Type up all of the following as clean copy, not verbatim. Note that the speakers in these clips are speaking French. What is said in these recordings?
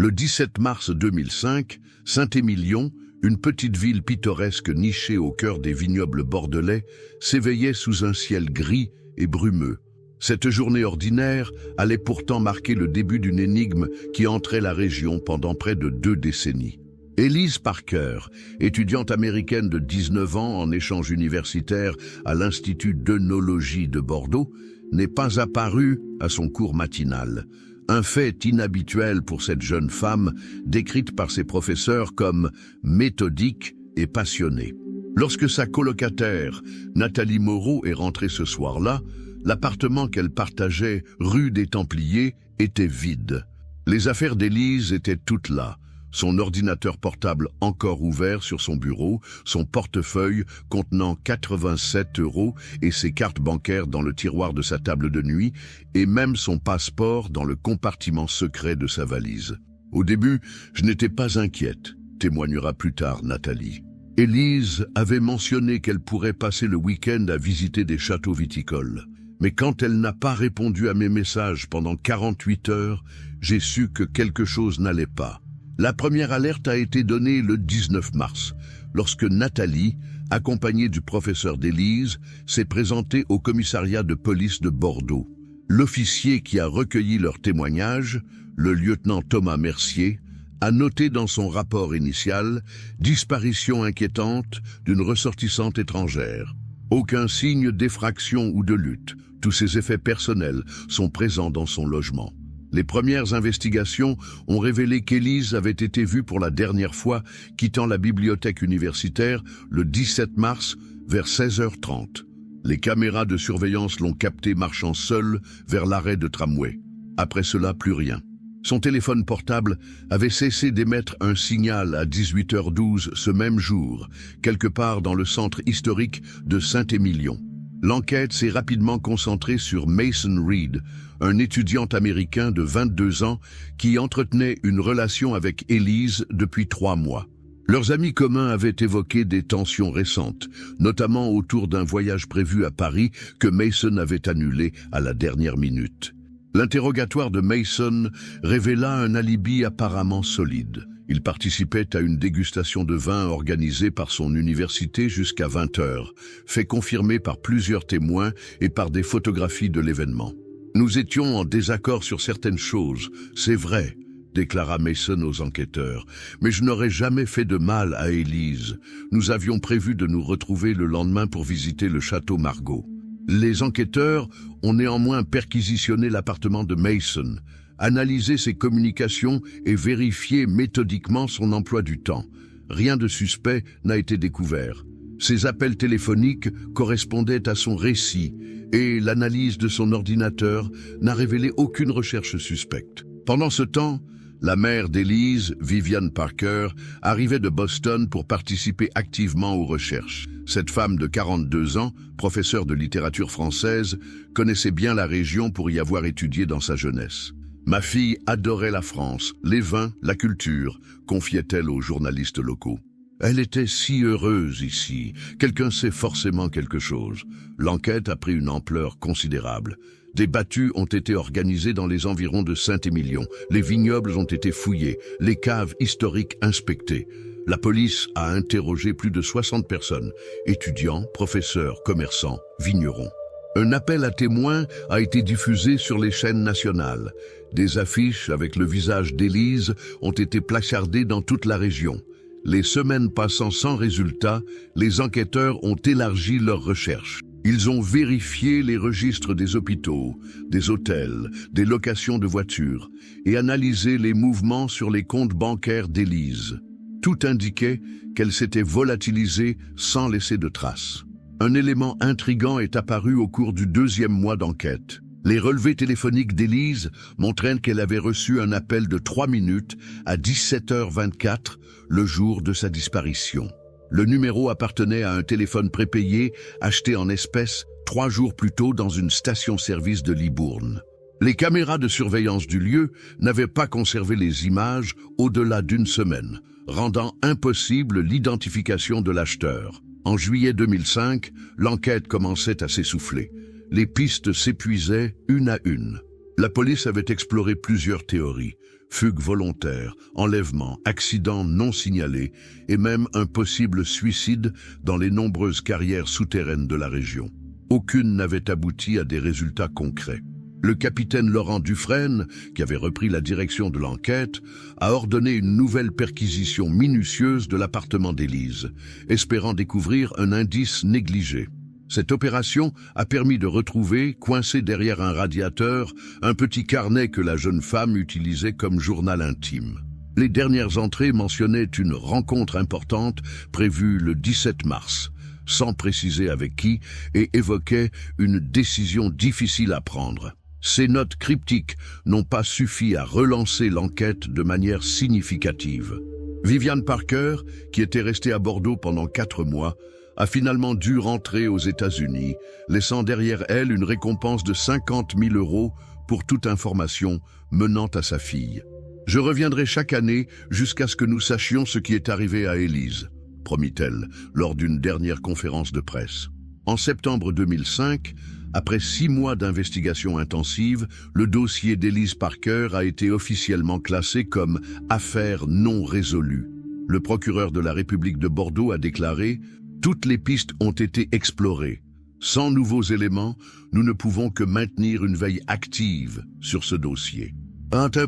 Le 17 mars 2005, Saint-Émilion, une petite ville pittoresque nichée au cœur des vignobles bordelais, s'éveillait sous un ciel gris et brumeux. Cette journée ordinaire allait pourtant marquer le début d'une énigme qui entrait la région pendant près de 2 décennies. Elise Parker, étudiante américaine de 19 ans en échange universitaire à l'Institut d'œnologie de Bordeaux, n'est pas apparue à son cours matinal. Un fait inhabituel pour cette jeune femme, décrite par ses professeurs comme méthodique et passionnée. Lorsque sa colocataire, Nathalie Moreau, est rentrée ce soir-là, l'appartement qu'elle partageait rue des Templiers était vide. Les affaires d'Élise étaient toutes là. Son ordinateur portable encore ouvert sur son bureau, son portefeuille contenant 87 € et ses cartes bancaires dans le tiroir de sa table de nuit, et même son passeport dans le compartiment secret de sa valise. Au début, je n'étais pas inquiète, témoignera plus tard Nathalie. Élise avait mentionné qu'elle pourrait passer le week-end à visiter des châteaux viticoles. Mais quand elle n'a pas répondu à mes messages pendant 48 heures, j'ai su que quelque chose n'allait pas. La première alerte a été donnée le 19 mars, lorsque Nathalie, accompagnée du professeur d'Élise, s'est présentée au commissariat de police de Bordeaux. L'officier qui a recueilli leur témoignage, le lieutenant Thomas Mercier, a noté dans son rapport initial « Disparition inquiétante d'une ressortissante étrangère ». Aucun signe d'effraction ou de lutte. Tous ses effets personnels sont présents dans son logement. Les premières investigations ont révélé qu'Élise avait été vue pour la dernière fois quittant la bibliothèque universitaire le 17 mars vers 16h30. Les caméras de surveillance l'ont captée marchant seule vers l'arrêt de tramway. Après cela, plus rien. Son téléphone portable avait cessé d'émettre un signal à 18h12 ce même jour, quelque part dans le centre historique de Saint-Émilion. L'enquête s'est rapidement concentrée sur Mason Reed, un étudiant américain de 22 ans qui entretenait une relation avec Élise depuis 3 mois. Leurs amis communs avaient évoqué des tensions récentes, notamment autour d'un voyage prévu à Paris que Mason avait annulé à la dernière minute. L'interrogatoire de Mason révéla un alibi apparemment solide. Il participait à une dégustation de vin organisée par son université jusqu'à 20h, fait confirmer par plusieurs témoins et par des photographies de l'événement. « Nous étions en désaccord sur certaines choses, c'est vrai », déclara Mason aux enquêteurs, « mais je n'aurais jamais fait de mal à Élise. Nous avions prévu de nous retrouver le lendemain pour visiter le château Margaux. » Les enquêteurs ont néanmoins perquisitionné l'appartement de Mason, analysé ses communications et vérifié méthodiquement son emploi du temps. Rien de suspect n'a été découvert. Ses appels téléphoniques correspondaient à son récit et l'analyse de son ordinateur n'a révélé aucune recherche suspecte. Pendant ce temps, la mère d'Élise, Viviane Parker, arrivait de Boston pour participer activement aux recherches. Cette femme de 42 ans, professeure de littérature française, connaissait bien la région pour y avoir étudié dans sa jeunesse. « Ma fille adorait la France, les vins, la culture », confiait-elle aux journalistes locaux. « Elle était si heureuse ici, quelqu'un sait forcément quelque chose. » L'enquête a pris une ampleur considérable. Des battues ont été organisées dans les environs de Saint-Émilion, les vignobles ont été fouillés, les caves historiques inspectées. La police a interrogé plus de 60 personnes, étudiants, professeurs, commerçants, vignerons. Un appel à témoins a été diffusé sur les chaînes nationales. Des affiches avec le visage d'Élise ont été placardées dans toute la région. Les semaines passant sans résultat, les enquêteurs ont élargi leurs recherches. Ils ont vérifié les registres des hôpitaux, des hôtels, des locations de voitures et analysé les mouvements sur les comptes bancaires d'Élise. Tout indiquait qu'elle s'était volatilisée sans laisser de traces. Un élément intrigant est apparu au cours du 2e mois d'enquête. Les relevés téléphoniques d'Élise montraient qu'elle avait reçu un appel de 3 minutes à 17h24 le jour de sa disparition. Le numéro appartenait à un téléphone prépayé acheté en espèces 3 jours plus tôt dans une station-service de Libourne. Les caméras de surveillance du lieu n'avaient pas conservé les images au-delà d'1 semaine, rendant impossible l'identification de l'acheteur. En juillet 2005, l'enquête commençait à s'essouffler. Les pistes s'épuisaient une à une. La police avait exploré plusieurs théories. fugue volontaire, enlèvement, accident non signalé et même un possible suicide dans les nombreuses carrières souterraines de la région. Aucune n'avait abouti à des résultats concrets. Le capitaine Laurent Dufresne, qui avait repris la direction de l'enquête, a ordonné une nouvelle perquisition minutieuse de l'appartement d'Élise, espérant découvrir un indice négligé. Cette opération a permis de retrouver, coincé derrière un radiateur, un petit carnet que la jeune femme utilisait comme journal intime. Les dernières entrées mentionnaient une rencontre importante prévue le 17 mars, sans préciser avec qui, et évoquaient une décision difficile à prendre. Ces notes cryptiques n'ont pas suffi à relancer l'enquête de manière significative. Viviane Parker, qui était restée à Bordeaux pendant 4 mois, a finalement dû rentrer aux États-Unis, laissant derrière elle une récompense de 50 000 € pour toute information menant à sa fille. « Je reviendrai chaque année jusqu'à ce que nous sachions ce qui est arrivé à Élise », promit-elle lors d'une dernière conférence de presse. En septembre 2005, après 6 mois d'investigation intensive, le dossier d'Élise Parker a été officiellement classé comme « affaire non résolue ». Le procureur de la République de Bordeaux a déclaré « Toutes les pistes ont été explorées. Sans nouveaux éléments, nous ne pouvons que maintenir une veille active sur ce dossier. »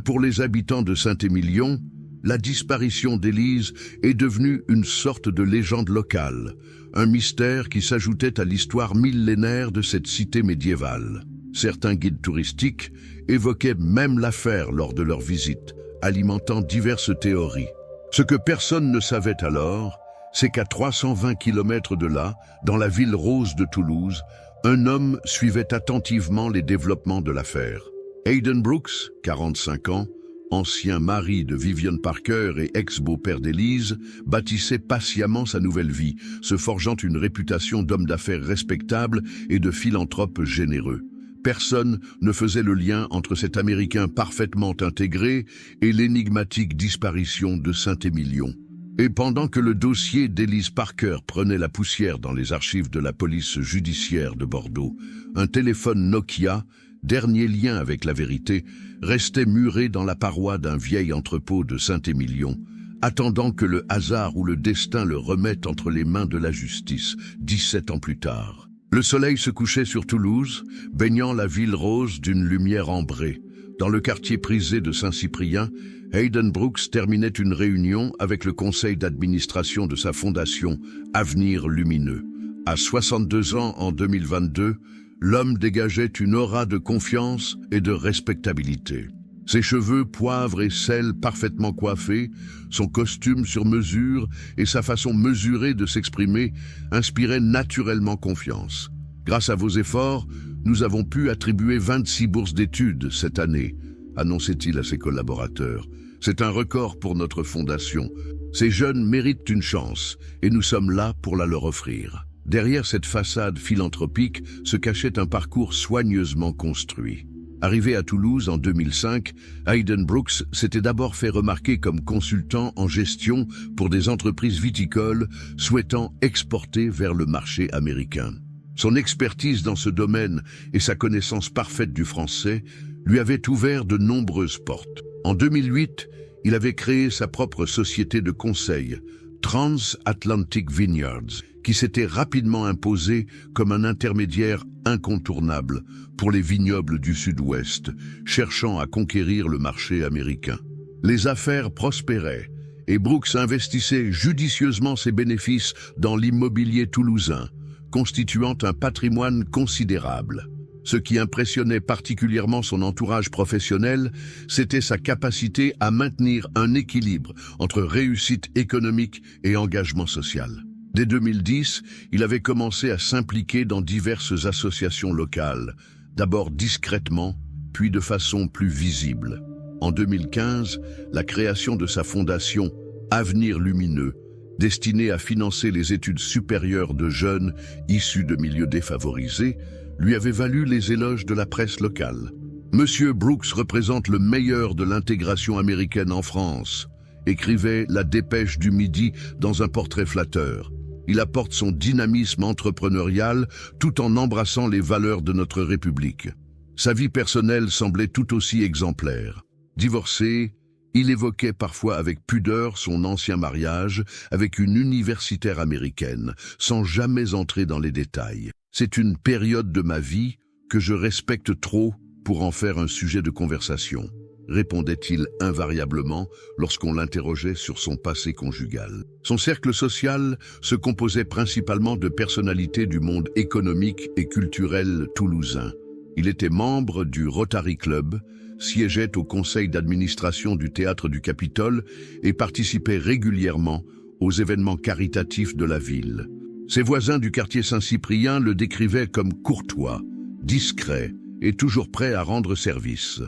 Pour les habitants de Saint-Émilion, la disparition d'Élise est devenue une sorte de légende locale, un mystère qui s'ajoutait à l'histoire millénaire de cette cité médiévale. Certains guides touristiques évoquaient même l'affaire lors de leur visite, alimentant diverses théories. Ce que personne ne savait alors, c'est qu'à 320 km de là, dans la ville rose de Toulouse, un homme suivait attentivement les développements de l'affaire. Hayden Brooks, 45 ans, ancien mari de Viviane Parker et ex-beau-père d'Élise, bâtissait patiemment sa nouvelle vie, se forgeant une réputation d'homme d'affaires respectable et de philanthrope généreux. Personne ne faisait le lien entre cet Américain parfaitement intégré et l'énigmatique disparition de Saint-Émilion. Et pendant que le dossier d'Élise Parker prenait la poussière dans les archives de la police judiciaire de Bordeaux, un téléphone Nokia, dernier lien avec la vérité, restait muré dans la paroi d'un vieil entrepôt de Saint-Émilion, attendant que le hasard ou le destin le remette entre les mains de la justice, 17 ans plus tard. Le soleil se couchait sur Toulouse, baignant la ville rose d'une lumière ambrée. Dans le quartier prisé de Saint-Cyprien, Hayden Brooks terminait une réunion avec le conseil d'administration de sa fondation Avenir Lumineux. À 62 ans en 2022, l'homme dégageait une aura de confiance et de respectabilité. Ses cheveux poivre et sel parfaitement coiffés, son costume sur mesure et sa façon mesurée de s'exprimer inspiraient naturellement confiance. Grâce à vos efforts, nous avons pu attribuer 26 bourses d'études cette année, annonçait-il à ses collaborateurs. C'est un record pour notre fondation. Ces jeunes méritent une chance et nous sommes là pour la leur offrir. Derrière cette façade philanthropique se cachait un parcours soigneusement construit. Arrivé à Toulouse en 2005, Hayden Brooks s'était d'abord fait remarquer comme consultant en gestion pour des entreprises viticoles souhaitant exporter vers le marché américain. Son expertise dans ce domaine et sa connaissance parfaite du français lui avaient ouvert de nombreuses portes. En 2008, il avait créé sa propre société de conseil, Transatlantic Vineyards, qui s'était rapidement imposé comme un intermédiaire incontournable pour les vignobles du Sud-Ouest, cherchant à conquérir le marché américain. Les affaires prospéraient et Brooks investissait judicieusement ses bénéfices dans l'immobilier toulousain, constituant un patrimoine considérable. Ce qui impressionnait particulièrement son entourage professionnel, c'était sa capacité à maintenir un équilibre entre réussite économique et engagement social. Dès 2010, il avait commencé à s'impliquer dans diverses associations locales, d'abord discrètement, puis de façon plus visible. En 2015, la création de sa fondation Avenir Lumineux, destinée à financer les études supérieures de jeunes issus de milieux défavorisés, lui avait valu les éloges de la presse locale. Monsieur Brooks représente le meilleur de l'intégration américaine en France, écrivait la Dépêche du Midi dans un portrait flatteur. Il apporte son dynamisme entrepreneurial tout en embrassant les valeurs de notre République. Sa vie personnelle semblait tout aussi exemplaire. Divorcé, Il évoquait parfois avec pudeur son ancien mariage avec une universitaire américaine, sans jamais entrer dans les détails. « C'est une période de ma vie que je respecte trop pour en faire un sujet de conversation », répondait-il invariablement lorsqu'on l'interrogeait sur son passé conjugal. Son cercle social se composait principalement de personnalités du monde économique et culturel toulousain. Il était membre du Rotary Club, siégeait au conseil d'administration du Théâtre du Capitole et participait régulièrement aux événements caritatifs de la ville. Ses voisins du quartier Saint-Cyprien le décrivaient comme courtois, discret et toujours prêt à rendre service.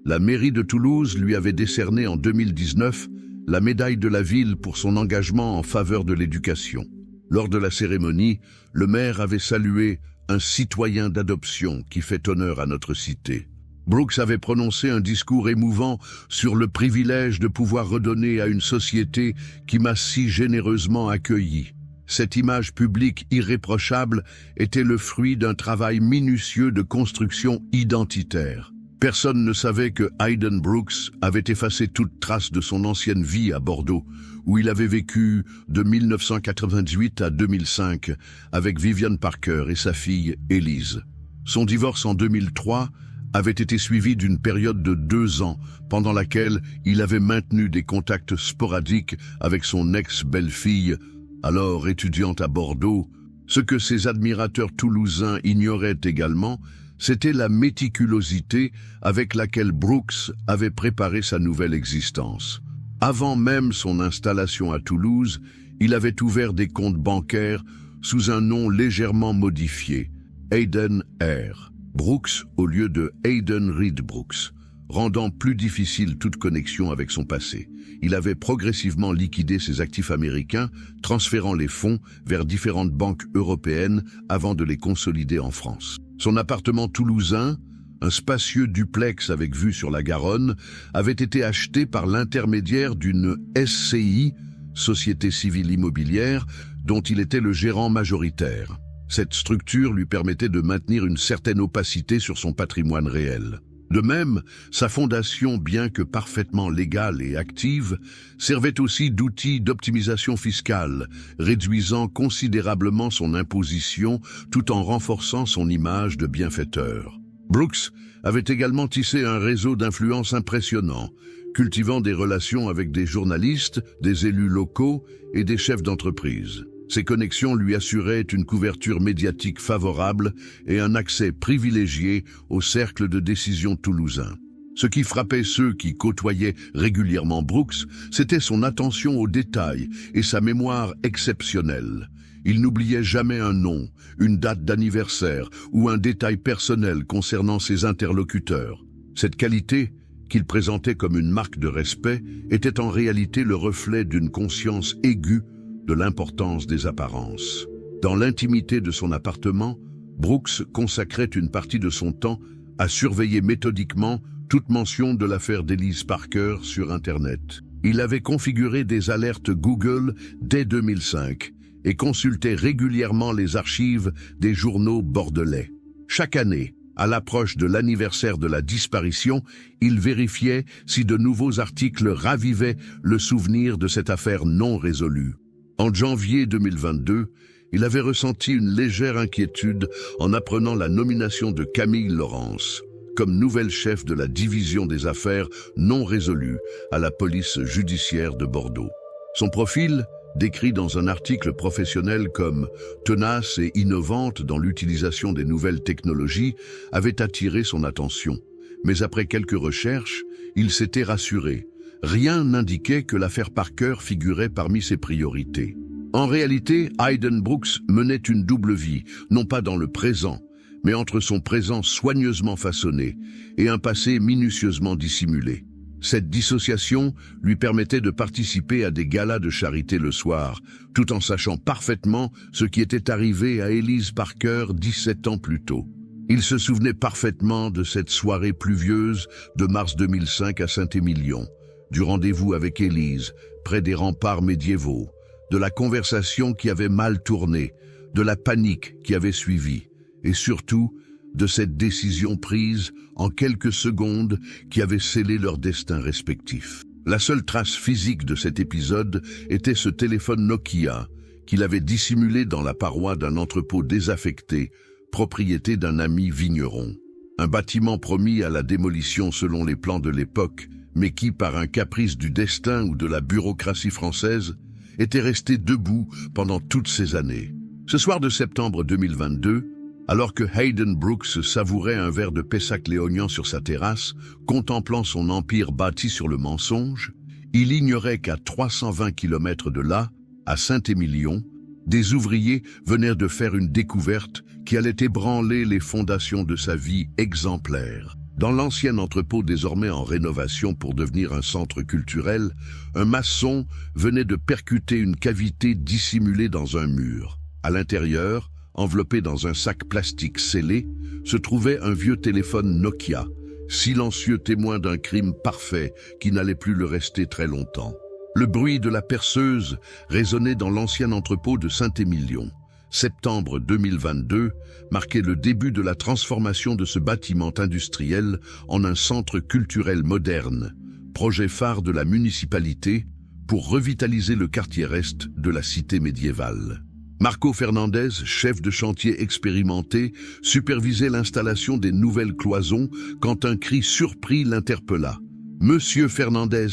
La mairie de Toulouse lui avait décerné en 2019 la médaille de la ville pour son engagement en faveur de l'éducation. Lors de la cérémonie, le maire avait salué un citoyen d'adoption qui fait honneur à notre cité. Brooks avait prononcé un discours émouvant sur le privilège de pouvoir redonner à une société qui m'a si généreusement accueilli. Cette image publique irréprochable était le fruit d'un travail minutieux de construction identitaire. Personne ne savait que Hayden Brooks avait effacé toute trace de son ancienne vie à Bordeaux, où il avait vécu de 1998 à 2005 avec Vivian Parker et sa fille Elise. Son divorce en 2003 avait été suivi d'une période de 2 ans, pendant laquelle il avait maintenu des contacts sporadiques avec son ex-belle-fille, alors étudiante à Bordeaux. Ce que ses admirateurs toulousains ignoraient également, c'était la méticulosité avec laquelle Brooks avait préparé sa nouvelle existence. Avant même son installation à Toulouse, il avait ouvert des comptes bancaires sous un nom légèrement modifié, Hayden R. Brooks au lieu de Hayden Reed Brooks, rendant plus difficile toute connexion avec son passé. Il avait progressivement liquidé ses actifs américains, transférant les fonds vers différentes banques européennes avant de les consolider en France. Son appartement toulousain, un spacieux duplex avec vue sur la Garonne, avait été acheté par l'intermédiaire d'une SCI, Société Civile Immobilière, dont il était le gérant majoritaire. Cette structure lui permettait de maintenir une certaine opacité sur son patrimoine réel. De même, sa fondation, bien que parfaitement légale et active, servait aussi d'outil d'optimisation fiscale, réduisant considérablement son imposition tout en renforçant son image de bienfaiteur. Brooks avait également tissé un réseau d'influence impressionnant, cultivant des relations avec des journalistes, des élus locaux et des chefs d'entreprise. Ces connexions lui assuraient une couverture médiatique favorable et un accès privilégié au cercle de décision toulousain. Ce qui frappait ceux qui côtoyaient régulièrement Brooks, c'était son attention aux détails et sa mémoire exceptionnelle. Il n'oubliait jamais un nom, une date d'anniversaire ou un détail personnel concernant ses interlocuteurs. Cette qualité, qu'il présentait comme une marque de respect, était en réalité le reflet d'une conscience aiguë de l'importance des apparences. Dans l'intimité de son appartement, Brooks consacrait une partie de son temps à surveiller méthodiquement toute mention de l'affaire d'Elise Parker sur Internet. Il avait configuré des alertes Google dès 2005 et consultait régulièrement les archives des journaux bordelais. Chaque année, à l'approche de l'anniversaire de la disparition, il vérifiait si de nouveaux articles ravivaient le souvenir de cette affaire non résolue. En janvier 2022, il avait ressenti une légère inquiétude en apprenant la nomination de Camille Laurence comme nouvelle chef de la division des affaires non résolues à la police judiciaire de Bordeaux. Son profil, décrit dans un article professionnel comme tenace et innovante dans l'utilisation des nouvelles technologies, avait attiré son attention. Mais après quelques recherches, il s'était rassuré. Rien n'indiquait que l'affaire Parker figurait parmi ses priorités. En réalité, Hayden Brooks menait une double vie, non pas dans le présent, mais entre son présent soigneusement façonné et un passé minutieusement dissimulé. Cette dissociation lui permettait de participer à des galas de charité le soir, tout en sachant parfaitement ce qui était arrivé à Elise Parker 17 ans plus tôt. Il se souvenait parfaitement de cette soirée pluvieuse de mars 2005 à Saint-Émilion, du rendez-vous avec Elise, près des remparts médiévaux, de la conversation qui avait mal tourné, de la panique qui avait suivi, et surtout de cette décision prise en quelques secondes qui avait scellé leur destin respectif. La seule trace physique de cet épisode était ce téléphone Nokia qu'il avait dissimulé dans la paroi d'un entrepôt désaffecté, propriété d'un ami vigneron. Un bâtiment promis à la démolition selon les plans de l'époque, mais qui, par un caprice du destin ou de la bureaucratie française, était resté debout pendant toutes ces années. Ce soir de septembre 2022, alors que Hayden Brooks savourait un verre de Pessac-Léognan sur sa terrasse, contemplant son empire bâti sur le mensonge, il ignorait qu'à 320 km de là, à Saint-Émilion, des ouvriers venaient de faire une découverte qui allait ébranler les fondations de sa vie exemplaire. Dans l'ancien entrepôt désormais en rénovation pour devenir un centre culturel, un maçon venait de percuter une cavité dissimulée dans un mur. À l'intérieur, enveloppé dans un sac plastique scellé, se trouvait un vieux téléphone Nokia, silencieux témoin d'un crime parfait qui n'allait plus le rester très longtemps. Le bruit de la perceuse résonnait dans l'ancien entrepôt de Saint-Émilion. Septembre 2022 marquait le début de la transformation de ce bâtiment industriel en un centre culturel moderne, projet phare de la municipalité pour revitaliser le quartier est de la cité médiévale. Marco Fernandez, chef de chantier expérimenté, supervisait l'installation des nouvelles cloisons quand un cri surpris l'interpella. « Monsieur Fernandez,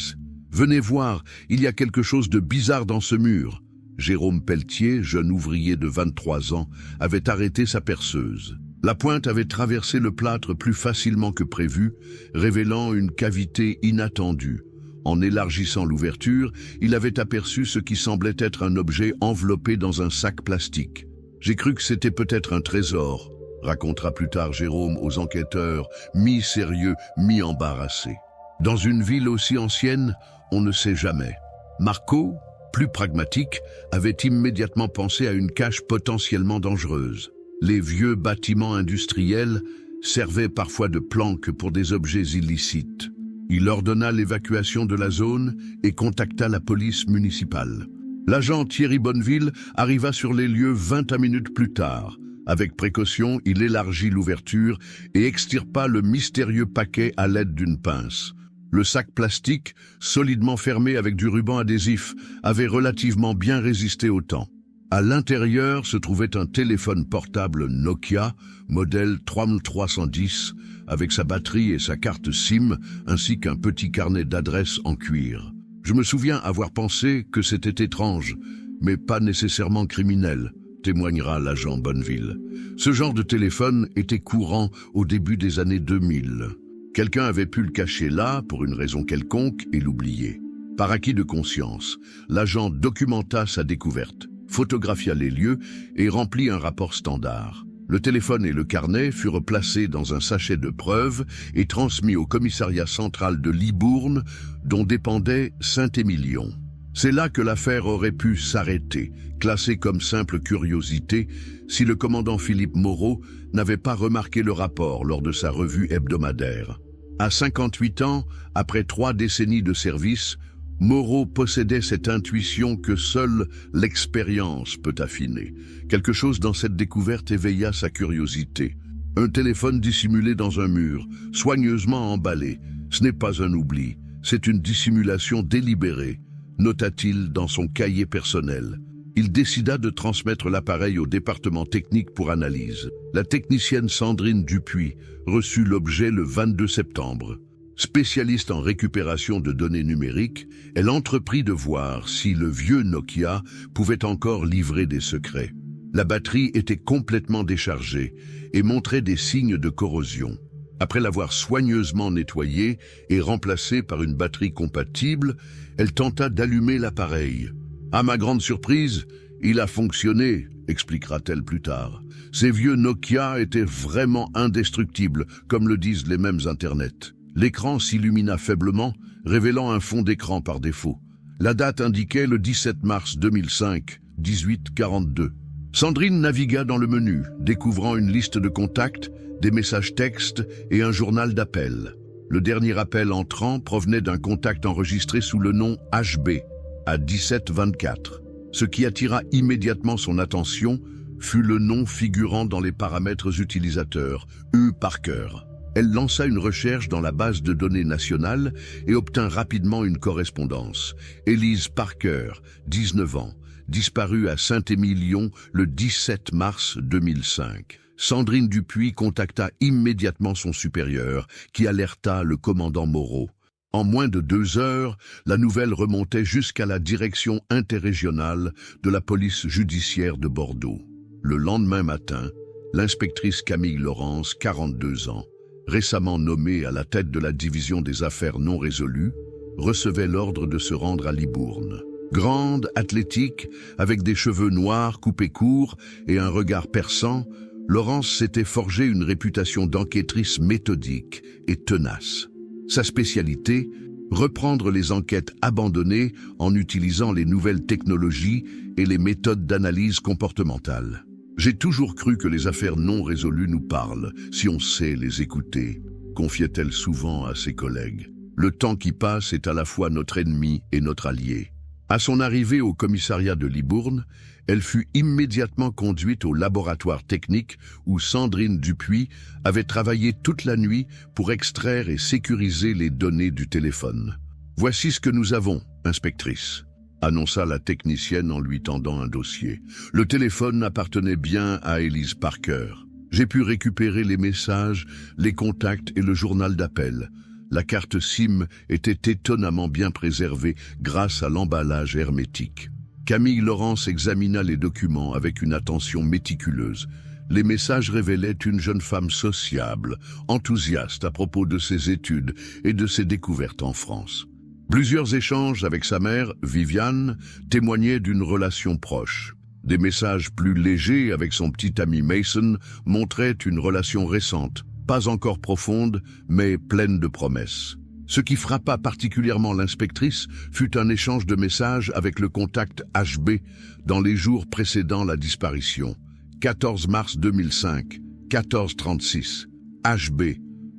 venez voir, il y a quelque chose de bizarre dans ce mur. » Jérôme Pelletier, jeune ouvrier de 23 ans, avait arrêté sa perceuse. La pointe avait traversé le plâtre plus facilement que prévu, révélant une cavité inattendue. En élargissant l'ouverture, il avait aperçu ce qui semblait être un objet enveloppé dans un sac plastique. « J'ai cru que c'était peut-être un trésor », racontera plus tard Jérôme aux enquêteurs, mi-sérieux, mi-embarrassés. Dans une ville aussi ancienne, on ne sait jamais. Marco, plus pragmatique, avait immédiatement pensé à une cache potentiellement dangereuse. Les vieux bâtiments industriels servaient parfois de planque pour des objets illicites. Il ordonna l'évacuation de la zone et contacta la police municipale. L'agent Thierry Bonneville arriva sur les lieux 20 minutes plus tard. Avec précaution, il élargit l'ouverture et extirpa le mystérieux paquet à l'aide d'une pince. Le sac plastique, solidement fermé avec du ruban adhésif, avait relativement bien résisté au temps. À l'intérieur se trouvait un téléphone portable Nokia, modèle 3310, avec sa batterie et sa carte SIM, ainsi qu'un petit carnet d'adresses en cuir. Je me souviens avoir pensé que c'était étrange, mais pas nécessairement criminel, témoignera l'agent Bonneville. Ce genre de téléphone était courant au début des années 2000. Quelqu'un avait pu le cacher là, pour une raison quelconque, et l'oublier. Par acquis de conscience, l'agent documenta sa découverte, photographia les lieux et remplit un rapport standard. Le téléphone et le carnet furent placés dans un sachet de preuves et transmis au commissariat central de Libourne, dont dépendait Saint-Émilion. C'est là que l'affaire aurait pu s'arrêter, classée comme simple curiosité, si le commandant Philippe Moreau n'avait pas remarqué le rapport lors de sa revue hebdomadaire. À 58 ans, après 3 décennies de service, Moreau possédait cette intuition que seule l'expérience peut affiner. Quelque chose dans cette découverte éveilla sa curiosité. Un téléphone dissimulé dans un mur, soigneusement emballé. Ce n'est pas un oubli, c'est une dissimulation délibérée, nota-t-il dans son cahier personnel. Il décida de transmettre l'appareil au département technique pour analyse. La technicienne Sandrine Dupuis reçut l'objet le 22 septembre. Spécialiste en récupération de données numériques, elle entreprit de voir si le vieux Nokia pouvait encore livrer des secrets. La batterie était complètement déchargée et montrait des signes de corrosion. Après l'avoir soigneusement nettoyée et remplacée par une batterie compatible, elle tenta d'allumer l'appareil. À ma grande surprise, il a fonctionné, expliquera-t-elle plus tard. Ces vieux Nokia étaient vraiment indestructibles, comme le disent les mêmes internets. L'écran s'illumina faiblement, révélant un fond d'écran par défaut. La date indiquait le 17 mars 2005, 18h42. Sandrine navigua dans le menu, découvrant une liste de contacts, des messages textes et un journal d'appels. Le dernier appel entrant provenait d'un contact enregistré sous le nom HB, à 17h24. Ce qui attira immédiatement son attention fut le nom figurant dans les paramètres utilisateurs, U. Parker. Elle lança une recherche dans la base de données nationale et obtint rapidement une correspondance. Elise Parker, 19 ans, disparue à Saint-Émilion le 17 mars 2005. Sandrine Dupuis contacta immédiatement son supérieur, qui alerta le commandant Moreau. En moins de 2 heures, la nouvelle remontait jusqu'à la direction interrégionale de la police judiciaire de Bordeaux. Le lendemain matin, l'inspectrice Camille Laurence, 42 ans, récemment nommée à la tête de la division des affaires non résolues, recevait l'ordre de se rendre à Libourne. Grande, athlétique, avec des cheveux noirs coupés courts et un regard perçant, Laurence s'était forgé une réputation d'enquêtrice méthodique et tenace. Sa spécialité, reprendre les enquêtes abandonnées en utilisant les nouvelles technologies et les méthodes d'analyse comportementale. J'ai toujours cru que les affaires non résolues nous parlent, si on sait les écouter, confiait-elle souvent à ses collègues. Le temps qui passe est à la fois notre ennemi et notre allié. À son arrivée au commissariat de Libourne, elle fut immédiatement conduite au laboratoire technique où Sandrine Dupuis avait travaillé toute la nuit pour extraire et sécuriser les données du téléphone. « Voici ce que nous avons, inspectrice », annonça la technicienne en lui tendant un dossier. Le téléphone appartenait bien à Elise Parker. J'ai pu récupérer les messages, les contacts et le journal d'appel. La carte SIM était étonnamment bien préservée grâce à l'emballage hermétique. Camille Laurence examina les documents avec une attention méticuleuse. Les messages révélaient une jeune femme sociable, enthousiaste à propos de ses études et de ses découvertes en France. Plusieurs échanges avec sa mère, Viviane, témoignaient d'une relation proche. Des messages plus légers avec son petit ami Mason montraient une relation récente, pas encore profonde, mais pleine de promesses. Ce qui frappa particulièrement l'inspectrice fut un échange de messages avec le contact HB dans les jours précédant la disparition. 14 mars 2005, 14h36. HB,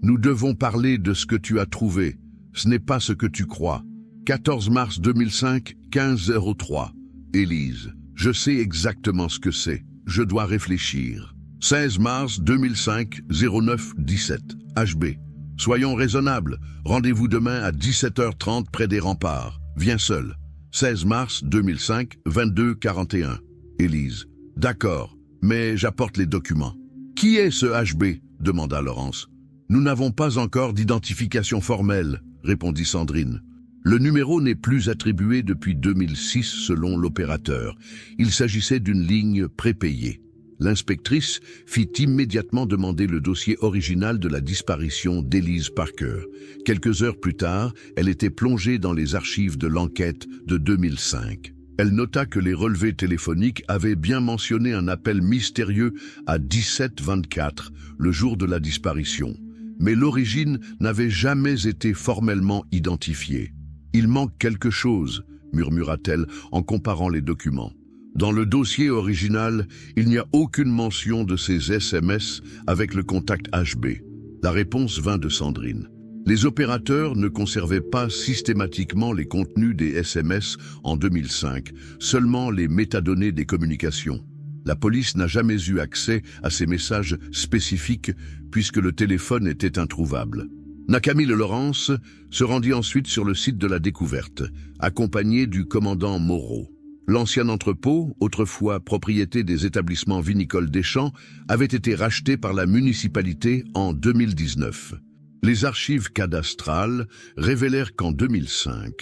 nous devons parler de ce que tu as trouvé. Ce n'est pas ce que tu crois. 14 mars 2005, 15h03. Élise, je sais exactement ce que c'est. Je dois réfléchir. 16 mars 2005, 09-17. HB. Soyons raisonnables. Rendez-vous demain à 17h30 près des remparts. Viens seul. 16 mars 2005, 22-41. Élise. D'accord, mais j'apporte les documents. Qui est ce HB? Demanda Laurence. Nous n'avons pas encore d'identification formelle, répondit Sandrine. Le numéro n'est plus attribué depuis 2006 selon l'opérateur. Il s'agissait d'une ligne prépayée. L'inspectrice fit immédiatement demander le dossier original de la disparition d'Elise Parker. Quelques heures plus tard, elle était plongée dans les archives de l'enquête de 2005. Elle nota que les relevés téléphoniques avaient bien mentionné un appel mystérieux à 17h24, le jour de la disparition. Mais l'origine n'avait jamais été formellement identifiée. « Il manque quelque chose », murmura-t-elle en comparant les documents. Dans le dossier original, il n'y a aucune mention de ces SMS avec le contact HB. La réponse vint de Sandrine. Les opérateurs ne conservaient pas systématiquement les contenus des SMS en 2005, seulement les métadonnées des communications. La police n'a jamais eu accès à ces messages spécifiques puisque le téléphone était introuvable. Camille Laurence se rendit ensuite sur le site de la découverte, accompagné du commandant Moreau. L'ancien entrepôt, autrefois propriété des établissements vinicoles des Champs, avait été racheté par la municipalité en 2019. Les archives cadastrales révélèrent qu'en 2005,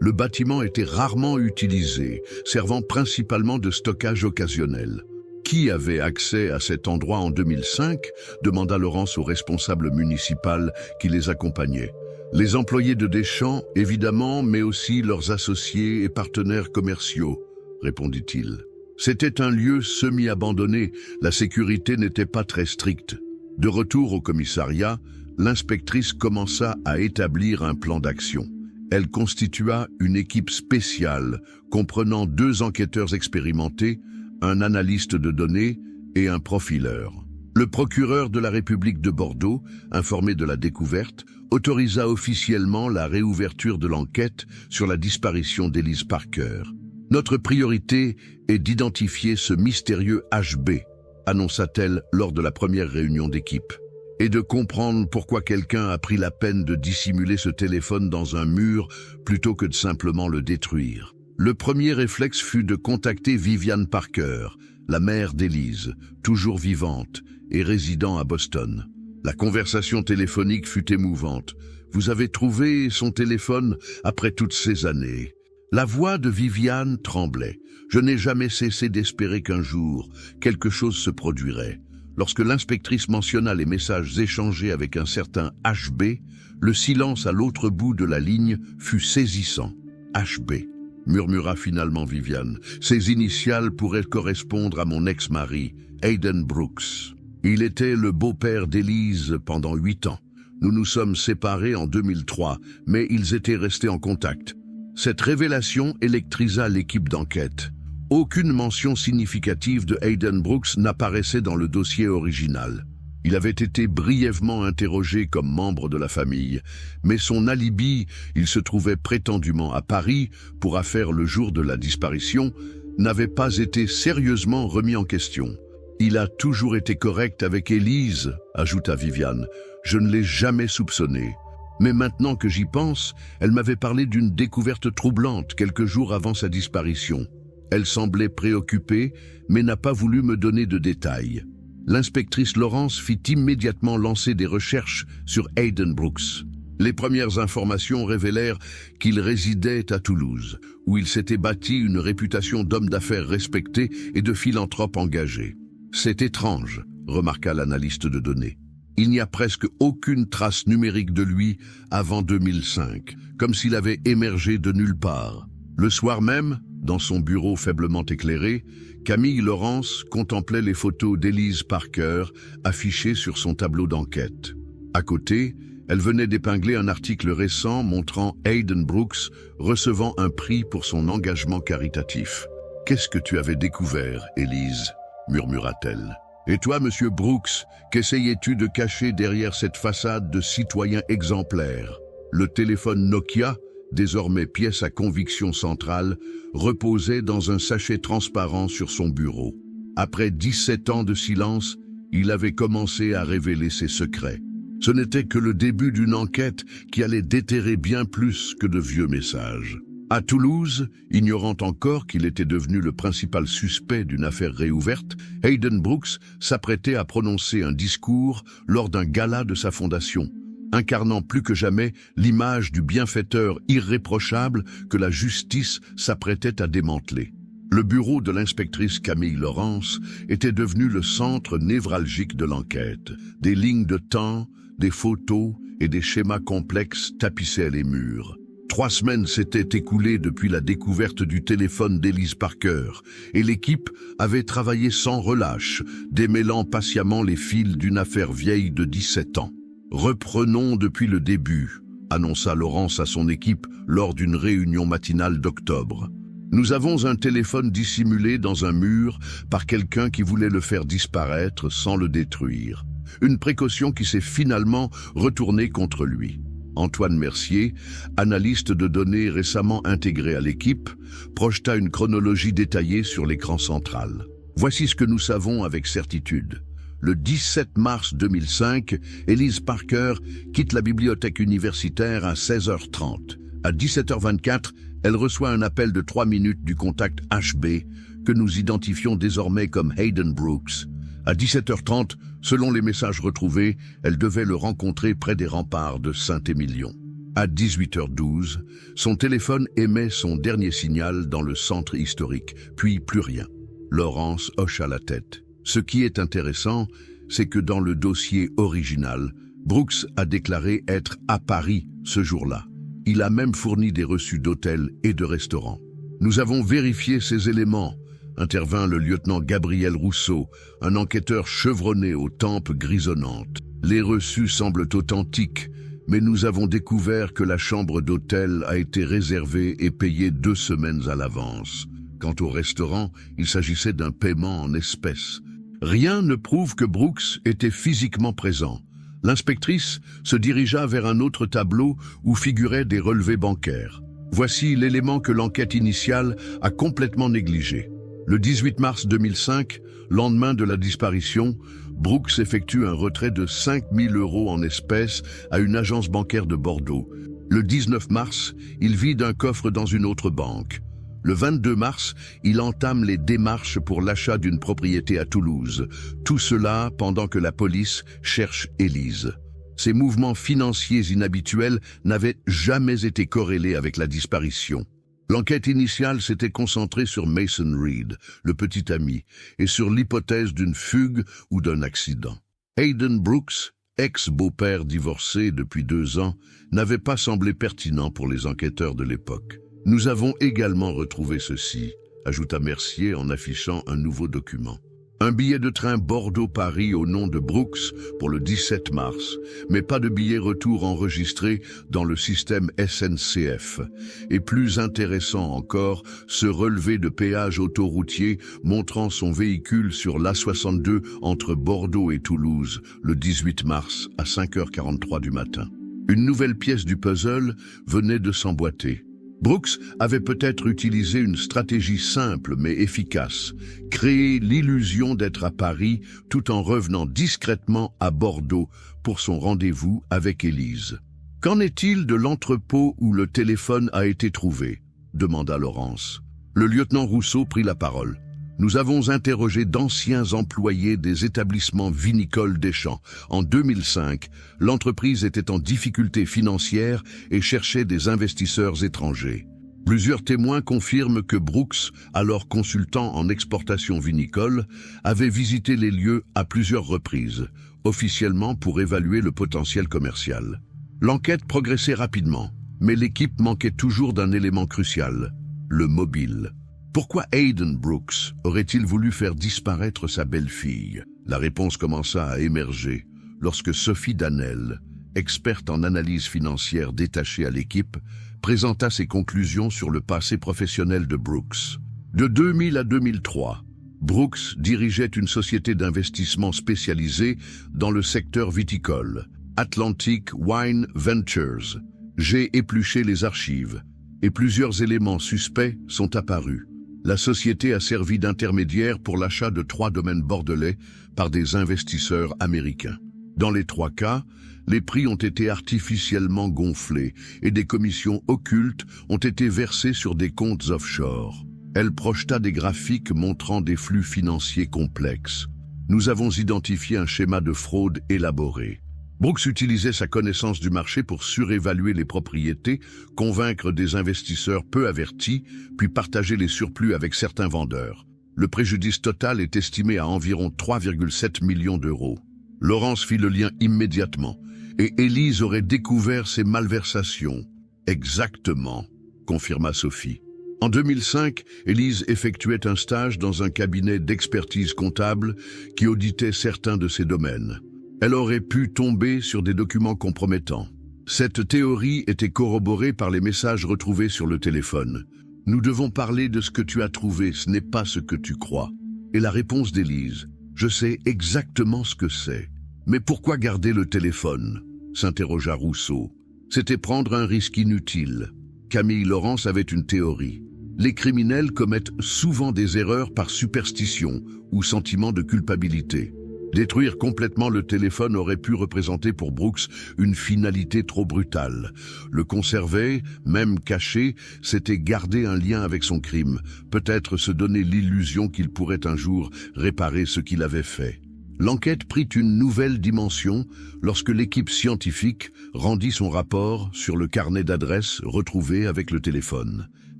le bâtiment était rarement utilisé, servant principalement de stockage occasionnel. Qui avait accès à cet endroit en 2005 demanda Laurence au responsable municipal qui les accompagnait. Les employés de Deschamps, évidemment, mais aussi leurs associés et partenaires commerciaux, répondit-il. C'était un lieu semi-abandonné, la sécurité n'était pas très stricte. De retour au commissariat, l'inspectrice commença à établir un plan d'action. Elle constitua une équipe spéciale comprenant 2 enquêteurs expérimentés, un analyste de données et un profileur. Le procureur de la République de Bordeaux, informé de la découverte, autorisa officiellement la réouverture de l'enquête sur la disparition d'Elise Parker. « Notre priorité est d'identifier ce mystérieux HB », annonça-t-elle lors de la première réunion d'équipe. et de comprendre pourquoi quelqu'un a pris la peine de dissimuler ce téléphone dans un mur plutôt que de simplement le détruire. Le premier réflexe fut de contacter Vivian Parker, la mère d'Elise, toujours vivante et résidant à Boston. La conversation téléphonique fut émouvante. « Vous avez trouvé son téléphone après toutes ces années ?» La voix de Viviane tremblait. Je n'ai jamais cessé d'espérer qu'un jour, quelque chose se produirait. Lorsque l'inspectrice mentionna les messages échangés avec un certain HB, le silence à l'autre bout de la ligne fut saisissant. « HB », murmura finalement Viviane. « Ces initiales pourraient correspondre à mon ex-mari, Hayden Brooks. Il était le beau-père d'Elise pendant 8 ans. Nous nous sommes séparés en 2003, mais ils étaient restés en contact. » Cette révélation électrisa l'équipe d'enquête. Aucune mention significative de Hayden Brooks n'apparaissait dans le dossier original. Il avait été brièvement interrogé comme membre de la famille, mais son alibi, il se trouvait prétendument à Paris pour affaire le jour de la disparition, n'avait pas été sérieusement remis en question. « Il a toujours été correct avec Elise », ajouta Viviane. « Je ne l'ai jamais soupçonné. Mais maintenant que j'y pense, elle m'avait parlé d'une découverte troublante quelques jours avant sa disparition. Elle semblait préoccupée, mais n'a pas voulu me donner de détails. » L'inspectrice Laurence fit immédiatement lancer des recherches sur Hayden Brooks. Les premières informations révélèrent qu'il résidait à Toulouse, où il s'était bâti une réputation d'homme d'affaires respecté et de philanthrope engagé. « C'est étrange », remarqua l'analyste de données. « Il n'y a presque aucune trace numérique de lui avant 2005, comme s'il avait émergé de nulle part. » Le soir même, dans son bureau faiblement éclairé, Camille Laurence contemplait les photos d'Elise Parker affichées sur son tableau d'enquête. À côté, elle venait d'épingler un article récent montrant Hayden Brooks recevant un prix pour son engagement caritatif. « Qu'est-ce que tu avais découvert, Elise ?» murmura-t-elle. « Et toi, monsieur Brooks, qu'essayais-tu de cacher derrière cette façade de citoyen exemplaire ?» Le téléphone Nokia, désormais pièce à conviction centrale, reposait dans un sachet transparent sur son bureau. Après 17 ans de silence, il avait commencé à révéler ses secrets. Ce n'était que le début d'une enquête qui allait déterrer bien plus que de vieux messages. À Toulouse, ignorant encore qu'il était devenu le principal suspect d'une affaire réouverte, Hayden Brooks s'apprêtait à prononcer un discours lors d'un gala de sa fondation, incarnant plus que jamais l'image du bienfaiteur irréprochable que la justice s'apprêtait à démanteler. Le bureau de l'inspectrice Camille Laurence était devenu le centre névralgique de l'enquête. Des lignes de temps, des photos et des schémas complexes tapissaient les murs. 3 semaines s'étaient écoulées depuis la découverte du téléphone d'Elise Parker, et l'équipe avait travaillé sans relâche, démêlant patiemment les fils d'une affaire vieille de 17 ans. « Reprenons depuis le début », annonça Laurence à son équipe lors d'une réunion matinale d'octobre. « Nous avons un téléphone dissimulé dans un mur par quelqu'un qui voulait le faire disparaître sans le détruire. Une précaution qui s'est finalement retournée contre lui. » Antoine Mercier, analyste de données récemment intégré à l'équipe, projeta une chronologie détaillée sur l'écran central. Voici ce que nous savons avec certitude. Le 17 mars 2005, Elise Parker quitte la bibliothèque universitaire à 16h30. À 17h24, elle reçoit un appel de 3 minutes du contact HB, que nous identifions désormais comme Hayden Brooks. À 17h30, selon les messages retrouvés, elle devait le rencontrer près des remparts de Saint-Émilion. À 18h12, son téléphone émet son dernier signal dans le centre historique, puis plus rien. Laurence hocha la tête. Ce qui est intéressant, c'est que dans le dossier original, Brooks a déclaré être à Paris ce jour-là. Il a même fourni des reçus d'hôtels et de restaurants. Nous avons vérifié ces éléments, intervint le lieutenant Gabriel Rousseau, un enquêteur chevronné aux tempes grisonnantes. Les reçus semblent authentiques, mais nous avons découvert que la chambre d'hôtel a été réservée et payée 2 semaines à l'avance. Quant au restaurant, il s'agissait d'un paiement en espèces. Rien ne prouve que Brooks était physiquement présent. L'inspectrice se dirigea vers un autre tableau où figuraient des relevés bancaires. Voici l'élément que l'enquête initiale a complètement négligé. Le 18 mars 2005, lendemain de la disparition, Brooks effectue un retrait de 5 000 € en espèces à une agence bancaire de Bordeaux. Le 19 mars, il vide un coffre dans une autre banque. Le 22 mars, il entame les démarches pour l'achat d'une propriété à Toulouse. Tout cela pendant que la police cherche Élise. Ces mouvements financiers inhabituels n'avaient jamais été corrélés avec la disparition. L'enquête initiale s'était concentrée sur Mason Reed, le petit ami, et sur l'hypothèse d'une fugue ou d'un accident. Hayden Brooks, ex-beau-père divorcé depuis 2 ans, n'avait pas semblé pertinent pour les enquêteurs de l'époque. « Nous avons également retrouvé ceci », ajouta Mercier en affichant un nouveau document. Un billet de train Bordeaux-Paris au nom de Brooks pour le 17 mars, mais pas de billet retour enregistré dans le système SNCF. Et plus intéressant encore, ce relevé de péage autoroutier montrant son véhicule sur l'A62 entre Bordeaux et Toulouse le 18 mars à 5h43 du matin. Une nouvelle pièce du puzzle venait de s'emboîter. Brooks avait peut-être utilisé une stratégie simple mais efficace, créer l'illusion d'être à Paris tout en revenant discrètement à Bordeaux pour son rendez-vous avec Élise. « Qu'en est-il de l'entrepôt où le téléphone a été trouvé ?» demanda Laurence. Le lieutenant Rousseau prit la parole. Nous avons interrogé d'anciens employés des établissements vinicoles des Champs. En 2005, l'entreprise était en difficulté financière et cherchait des investisseurs étrangers. Plusieurs témoins confirment que Brooks, alors consultant en exportation vinicole, avait visité les lieux à plusieurs reprises, officiellement pour évaluer le potentiel commercial. L'enquête progressait rapidement, mais l'équipe manquait toujours d'un élément crucial, le mobile. Pourquoi Hayden Brooks aurait-il voulu faire disparaître sa belle-fille? La réponse commença à émerger lorsque Sophie Danel, experte en analyse financière détachée à l'équipe, présenta ses conclusions sur le passé professionnel de Brooks. De 2000 à 2003, Brooks dirigeait une société d'investissement spécialisée dans le secteur viticole, Atlantic Wine Ventures. J'ai épluché les archives et plusieurs éléments suspects sont apparus. La société a servi d'intermédiaire pour l'achat de 3 domaines bordelais par des investisseurs américains. Dans les 3 cas, les prix ont été artificiellement gonflés et des commissions occultes ont été versées sur des comptes offshore. Elle projeta des graphiques montrant des flux financiers complexes. Nous avons identifié un schéma de fraude élaboré. Brooks utilisait sa connaissance du marché pour surévaluer les propriétés, convaincre des investisseurs peu avertis, puis partager les surplus avec certains vendeurs. Le préjudice total est estimé à environ 3,7 millions d'euros. Laurence fit le lien immédiatement, et Élise aurait découvert ces malversations. Exactement, confirma Sophie. En 2005, Élise effectuait un stage dans un cabinet d'expertise comptable qui auditait certains de ces domaines. Elle aurait pu tomber sur des documents compromettants. Cette théorie était corroborée par les messages retrouvés sur le téléphone. « Nous devons parler de ce que tu as trouvé, ce n'est pas ce que tu crois. » Et la réponse d'Élise. « Je sais exactement ce que c'est. » « Mais pourquoi garder le téléphone ?» s'interrogea Rousseau. C'était prendre un risque inutile. Camille Laurence avait une théorie. Les criminels commettent souvent des erreurs par superstition ou sentiment de culpabilité. Détruire complètement le téléphone aurait pu représenter pour Brooks une finalité trop brutale. Le conserver, même caché, c'était garder un lien avec son crime, peut-être se donner l'illusion qu'il pourrait un jour réparer ce qu'il avait fait. L'enquête prit une nouvelle dimension lorsque l'équipe scientifique rendit son rapport sur le carnet d'adresses retrouvé avec le téléphone.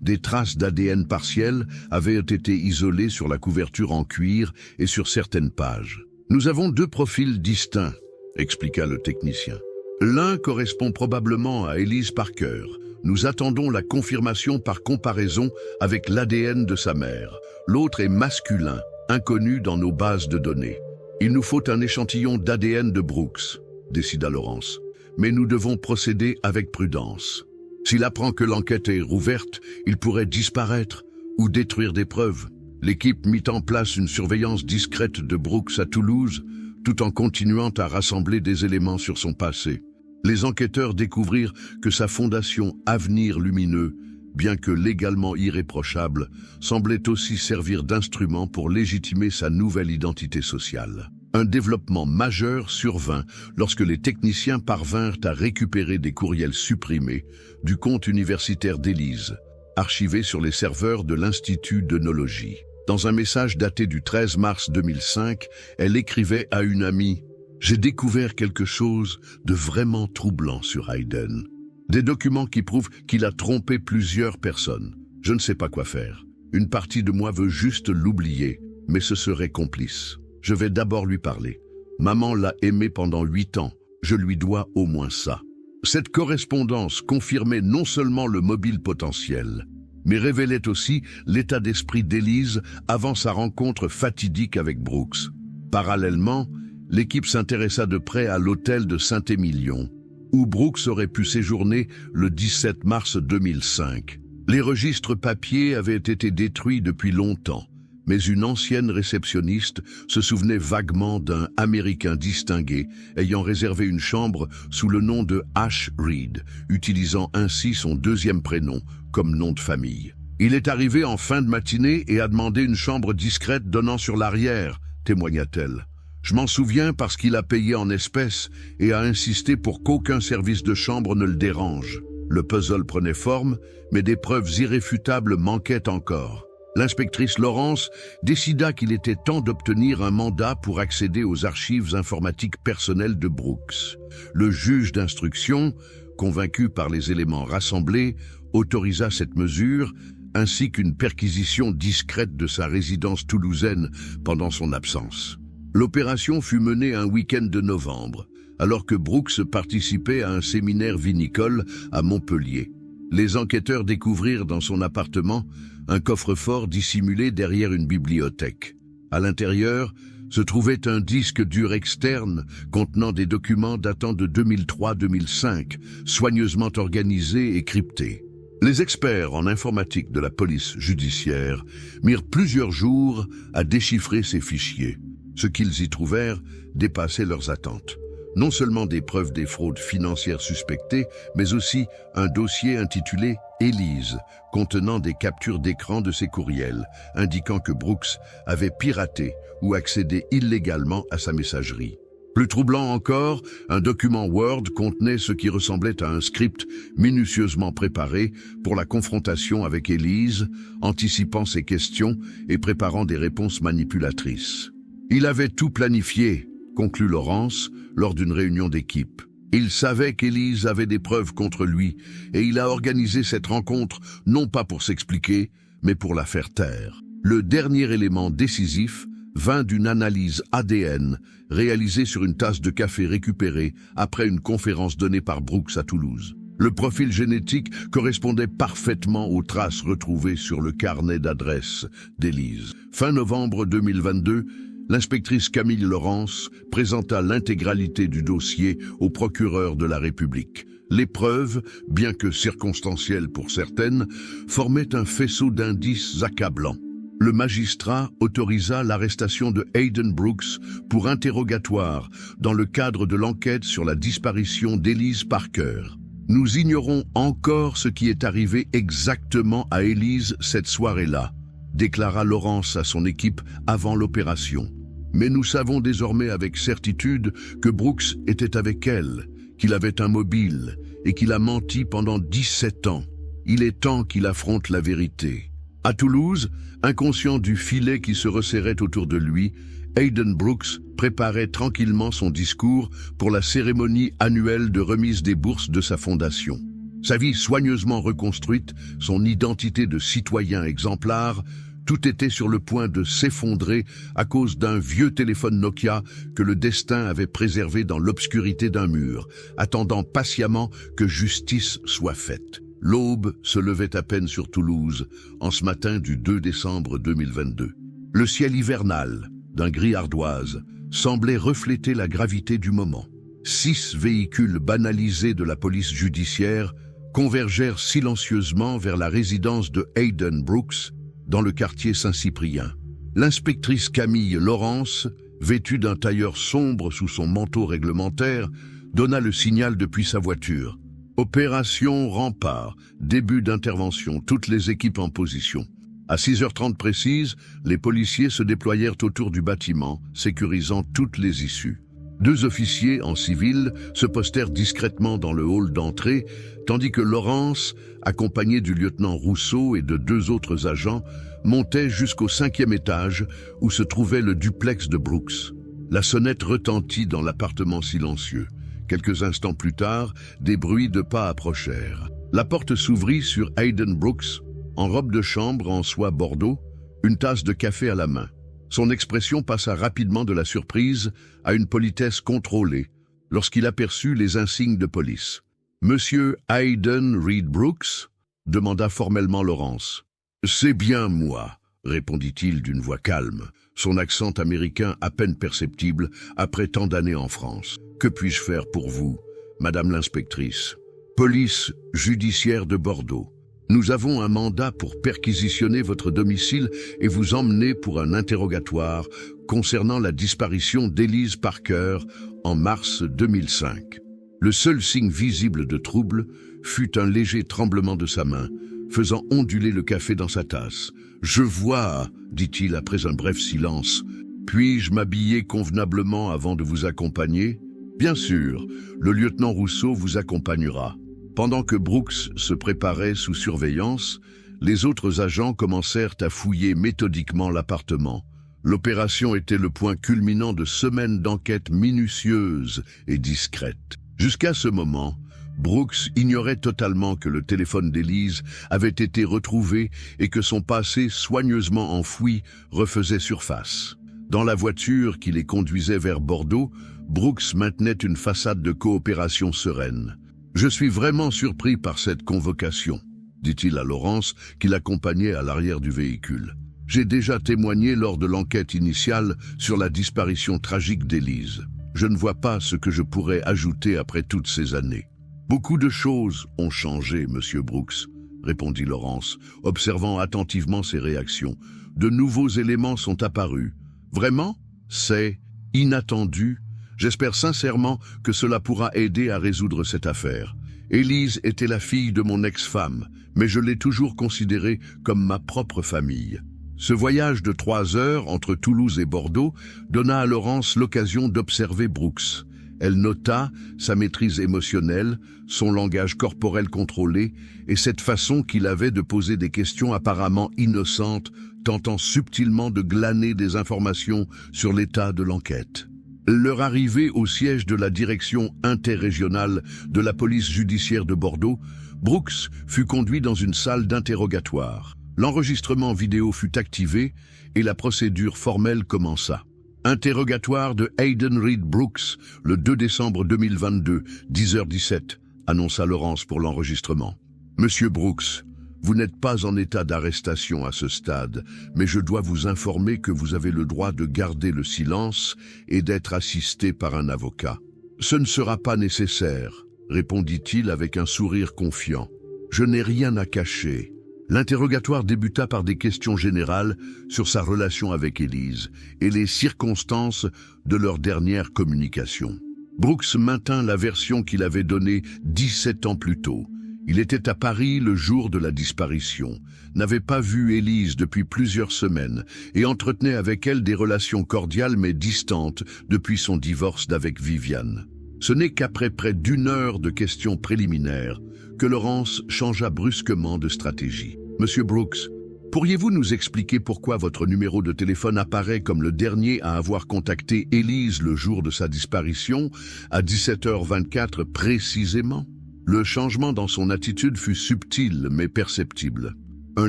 Des traces d'ADN partielles avaient été isolées sur la couverture en cuir et sur certaines pages. « Nous avons 2 profils distincts », expliqua le technicien. « L'un correspond probablement à Élise Parker. Nous attendons la confirmation par comparaison avec l'ADN de sa mère. L'autre est masculin, inconnu dans nos bases de données. Il nous faut un échantillon d'ADN de Brooks, décida Laurence. Mais nous devons procéder avec prudence. S'il apprend que l'enquête est rouverte, il pourrait disparaître ou détruire des preuves. L'équipe mit en place une surveillance discrète de Brooks à Toulouse, tout en continuant à rassembler des éléments sur son passé. Les enquêteurs découvrirent que sa fondation Avenir Lumineux bien que légalement irréprochable, semblait aussi servir d'instrument pour légitimer sa nouvelle identité sociale. Un développement majeur survint lorsque les techniciens parvinrent à récupérer des courriels supprimés du compte universitaire d'Élise, archivés sur les serveurs de l'Institut d'œnologie. Dans un message daté du 13 mars 2005, elle écrivait à une amie « J'ai découvert quelque chose de vraiment troublant sur Hayden. Des documents qui prouvent qu'il a trompé plusieurs personnes. Je ne sais pas quoi faire. Une partie de moi veut juste l'oublier, mais ce serait complice. Je vais d'abord lui parler. Maman l'a aimé pendant 8 ans. Je lui dois au moins ça. » Cette correspondance confirmait non seulement le mobile potentiel, mais révélait aussi l'état d'esprit d'Élise avant sa rencontre fatidique avec Brooks. Parallèlement, l'équipe s'intéressa de près à l'hôtel de Saint-Émilion, où Brooks aurait pu séjourner le 17 mars 2005. Les registres papiers avaient été détruits depuis longtemps, mais une ancienne réceptionniste se souvenait vaguement d'un Américain distingué ayant réservé une chambre sous le nom de Ash Reed, utilisant ainsi son deuxième prénom comme nom de famille. Il est arrivé en fin de matinée et a demandé une chambre discrète donnant sur l'arrière, témoigna-t-elle. Je m'en souviens parce qu'il a payé en espèces et a insisté pour qu'aucun service de chambre ne le dérange. Le puzzle prenait forme, mais des preuves irréfutables manquaient encore. L'inspectrice Laurence décida qu'il était temps d'obtenir un mandat pour accéder aux archives informatiques personnelles de Brooks. Le juge d'instruction, convaincu par les éléments rassemblés, autorisa cette mesure, ainsi qu'une perquisition discrète de sa résidence toulousaine pendant son absence. L'opération fut menée un week-end de novembre, alors que Brooks participait à un séminaire vinicole à Montpellier. Les enquêteurs découvrirent dans son appartement un coffre-fort dissimulé derrière une bibliothèque. À l'intérieur se trouvait un disque dur externe contenant des documents datant de 2003-2005, soigneusement organisés et cryptés. Les experts en informatique de la police judiciaire mirent plusieurs jours à déchiffrer ces fichiers. Ce qu'ils y trouvèrent dépassait leurs attentes. Non seulement des preuves des fraudes financières suspectées, mais aussi un dossier intitulé « Élise », contenant des captures d'écran de ses courriels, indiquant que Brooks avait piraté ou accédé illégalement à sa messagerie. Plus troublant encore, un document Word contenait ce qui ressemblait à un script minutieusement préparé pour la confrontation avec Élise, anticipant ses questions et préparant des réponses manipulatrices. Il avait tout planifié, conclut Laurence, lors d'une réunion d'équipe. Il savait qu'Élise avait des preuves contre lui et il a organisé cette rencontre non pas pour s'expliquer, mais pour la faire taire. Le dernier élément décisif vint d'une analyse ADN réalisée sur une tasse de café récupérée après une conférence donnée par Brooks à Toulouse. Le profil génétique correspondait parfaitement aux traces retrouvées sur le carnet d'adresse d'Élise. Fin novembre 2022, l'inspectrice Camille Laurence présenta l'intégralité du dossier au procureur de la République. Les preuves, bien que circonstancielles pour certaines, formaient un faisceau d'indices accablants. Le magistrat autorisa l'arrestation de Hayden Brooks pour interrogatoire dans le cadre de l'enquête sur la disparition d'Élise Parker. Nous ignorons encore ce qui est arrivé exactement à Élise cette soirée-là, déclara Laurence à son équipe avant l'opération. Mais nous savons désormais avec certitude que Brooks était avec elle, qu'il avait un mobile et qu'il a menti pendant 17 ans. Il est temps qu'il affronte la vérité. À Toulouse, inconscient du filet qui se resserrait autour de lui, Hayden Brooks préparait tranquillement son discours pour la cérémonie annuelle de remise des bourses de sa fondation. Sa vie soigneusement reconstruite, son identité de citoyen exemplaire, tout était sur le point de s'effondrer à cause d'un vieux téléphone Nokia que le destin avait préservé dans l'obscurité d'un mur, attendant patiemment que justice soit faite. L'aube se levait à peine sur Toulouse, en ce matin du 2 décembre 2022. Le ciel hivernal, d'un gris ardoise, semblait refléter la gravité du moment. 6 véhicules banalisés de la police judiciaire convergèrent silencieusement vers la résidence de Hayden Brooks, dans le quartier Saint-Cyprien. L'inspectrice Camille Laurence, vêtue d'un tailleur sombre sous son manteau réglementaire, donna le signal depuis sa voiture. Opération Rempart, début d'intervention, toutes les équipes en position. À 6h30 précises, les policiers se déployèrent autour du bâtiment, sécurisant toutes les issues. 2 officiers en civil se postèrent discrètement dans le hall d'entrée, tandis que Laurence, accompagnée du lieutenant Rousseau et de 2 autres agents, montait jusqu'au 5e étage où se trouvait le duplex de Brooks. La sonnette retentit dans l'appartement silencieux. Quelques instants plus tard, des bruits de pas approchèrent. La porte s'ouvrit sur Hayden Brooks, en robe de chambre en soie bordeaux, une tasse de café à la main. Son expression passa rapidement de la surprise à une politesse contrôlée lorsqu'il aperçut les insignes de police. « Monsieur Hayden Reed Brooks ?» demanda formellement Laurence. « C'est bien moi », répondit-il d'une voix calme, son accent américain à peine perceptible après tant d'années en France. « Que puis-je faire pour vous, madame l'inspectrice ? Police judiciaire de Bordeaux. Nous avons un mandat pour perquisitionner votre domicile et vous emmener pour un interrogatoire concernant la disparition d'Élise Parker en mars 2005. » Le seul signe visible de trouble fut un léger tremblement de sa main, faisant onduler le café dans sa tasse. « Je vois, » dit-il après un bref silence. « Puis-je m'habiller convenablement avant de vous accompagner ? » « Bien sûr, le lieutenant Rousseau vous accompagnera. » Pendant que Brooks se préparait sous surveillance, les autres agents commencèrent à fouiller méthodiquement l'appartement. L'opération était le point culminant de semaines d'enquête minutieuses et discrètes. Jusqu'à ce moment, Brooks ignorait totalement que le téléphone d'Élise avait été retrouvé et que son passé soigneusement enfoui refaisait surface. Dans la voiture qui les conduisait vers Bordeaux, Brooks maintenait une façade de coopération sereine. « Je suis vraiment surpris par cette convocation », dit-il à Laurence, qui l'accompagnait à l'arrière du véhicule. « J'ai déjà témoigné lors de l'enquête initiale sur la disparition tragique d'Élise. Je ne vois pas ce que je pourrais ajouter après toutes ces années. »« Beaucoup de choses ont changé, monsieur Brooks, » répondit Laurence, observant attentivement ses réactions. « De nouveaux éléments sont apparus. Vraiment, c'est inattendu. J'espère sincèrement que cela pourra aider à résoudre cette affaire. Élise était la fille de mon ex-femme, mais je l'ai toujours considérée comme ma propre famille. » Ce voyage de 3 heures entre Toulouse et Bordeaux donna à Laurence l'occasion d'observer Brooks. Elle nota sa maîtrise émotionnelle, son langage corporel contrôlé et cette façon qu'il avait de poser des questions apparemment innocentes, tentant subtilement de glaner des informations sur l'état de l'enquête. Leur arrivée au siège de la direction interrégionale de la police judiciaire de Bordeaux, Brooks fut conduit dans une salle d'interrogatoire. L'enregistrement vidéo fut activé et la procédure formelle commença. Interrogatoire de Hayden Reed Brooks, le 2 décembre 2022, 10h17, annonça Laurence pour l'enregistrement. « Monsieur Brooks, vous n'êtes pas en état d'arrestation à ce stade, mais je dois vous informer que vous avez le droit de garder le silence et d'être assisté par un avocat. »« Ce ne sera pas nécessaire, » répondit-il avec un sourire confiant. « Je n'ai rien à cacher. » L'interrogatoire débuta par des questions générales sur sa relation avec Élise et les circonstances de leur dernière communication. Brooks maintint la version qu'il avait donnée 17 ans plus tôt. Il était à Paris le jour de la disparition, n'avait pas vu Élise depuis plusieurs semaines et entretenait avec elle des relations cordiales mais distantes depuis son divorce d'avec Viviane. Ce n'est qu'après près d'1 heure de questions préliminaires que Laurence changea brusquement de stratégie. « Monsieur Brooks, pourriez-vous nous expliquer pourquoi votre numéro de téléphone apparaît comme le dernier à avoir contacté Élise le jour de sa disparition, à 17h24 précisément ?» Le changement dans son attitude fut subtil mais perceptible. Un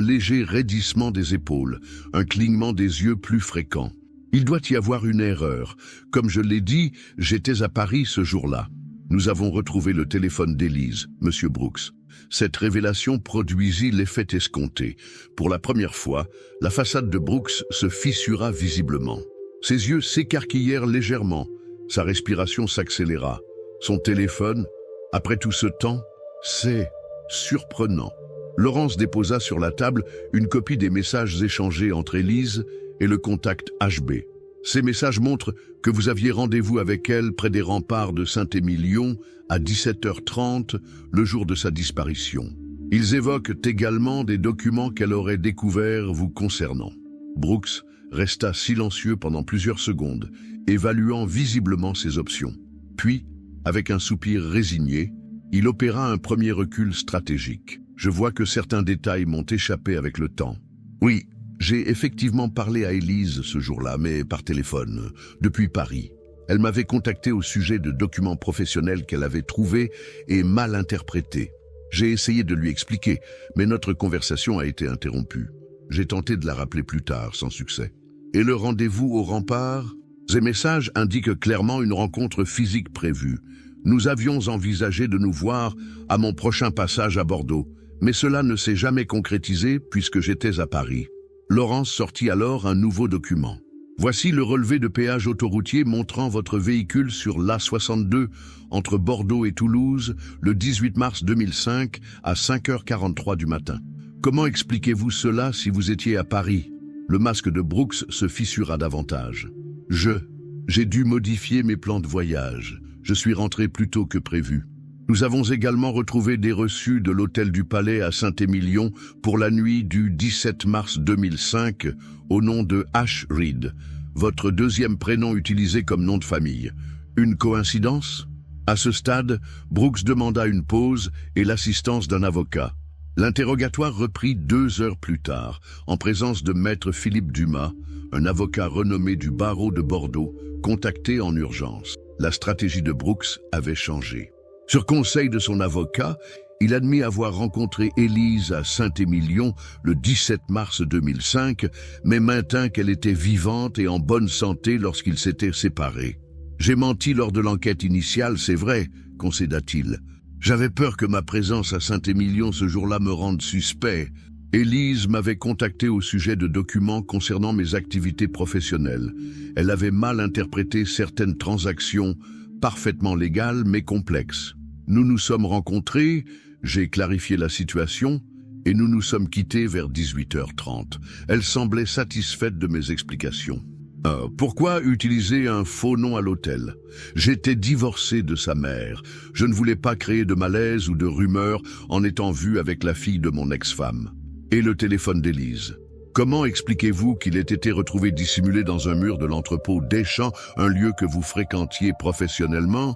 léger raidissement des épaules, un clignement des yeux plus fréquent. « Il doit y avoir une erreur. Comme je l'ai dit, j'étais à Paris ce jour-là. Nous avons retrouvé le téléphone d'Élise, monsieur Brooks. » Cette révélation produisit l'effet escompté. Pour la première fois, la façade de Brooks se fissura visiblement. Ses yeux s'écarquillèrent légèrement. Sa respiration s'accéléra. Son téléphone, après tout ce temps, c'est surprenant. Laurence déposa sur la table une copie des messages échangés entre Élise et le contact HB. Ces messages montrent que vous aviez rendez-vous avec elle près des remparts de Saint-Émilion à 17h30, le jour de sa disparition. Ils évoquent également des documents qu'elle aurait découverts vous concernant. Brooks resta silencieux pendant plusieurs secondes, évaluant visiblement ses options. Puis, avec un soupir résigné, il opéra un premier recul stratégique. Je vois que certains détails m'ont échappé avec le temps. Oui, j'ai effectivement parlé à Élise ce jour-là, mais par téléphone, depuis Paris. Elle m'avait contacté au sujet de documents professionnels qu'elle avait trouvés et mal interprétés. J'ai essayé de lui expliquer, mais notre conversation a été interrompue. J'ai tenté de la rappeler plus tard, sans succès. Et le rendez-vous au rempart? Ces messages indiquent clairement une rencontre physique prévue. Nous avions envisagé de nous voir à mon prochain passage à Bordeaux, mais cela ne s'est jamais concrétisé puisque j'étais à Paris. Laurence sortit alors un nouveau document. Voici le relevé de péage autoroutier montrant votre véhicule sur l'A62 entre Bordeaux et Toulouse le 18 mars 2005 à 5h43 du matin. Comment expliquez-vous cela si vous étiez à Paris? Le masque de Brooks se fissura davantage. J'ai dû modifier mes plans de voyage. Je suis rentré plus tôt que prévu. Nous avons également retrouvé des reçus de l'hôtel du Palais à Saint-Émilion pour la nuit du 17 mars 2005 au nom de H. Reed, votre deuxième prénom utilisé comme nom de famille. Une coïncidence? À ce stade, Brooks demanda une pause et l'assistance d'un avocat. L'interrogatoire reprit 2 heures plus tard, en présence de maître Philippe Dumas, un avocat renommé du barreau de Bordeaux, contacté en urgence. La stratégie de Brooks avait changé. Sur conseil de son avocat, il admit avoir rencontré Élise à Saint-Émilion le 17 mars 2005, mais maintint qu'elle était vivante et en bonne santé lorsqu'ils s'étaient séparés. « J'ai menti lors de l'enquête initiale, c'est vrai », concéda-t-il. « J'avais peur que ma présence à Saint-Émilion ce jour-là me rende suspect. Élise m'avait contacté au sujet de documents concernant mes activités professionnelles. Elle avait mal interprété certaines transactions parfaitement légales mais complexes. Nous nous sommes rencontrés, j'ai clarifié la situation et nous nous sommes quittés vers 18h30. Elle semblait satisfaite de mes explications. Pourquoi utiliser un faux nom à l'hôtel? J'étais divorcé de sa mère. Je ne voulais pas créer de malaise ou de rumeurs en étant vu avec la fille de mon ex-femme. Et le téléphone d'Élise. Comment expliquez-vous qu'il ait été retrouvé dissimulé dans un mur de l'entrepôt Deschamps, un lieu que vous fréquentiez professionnellement?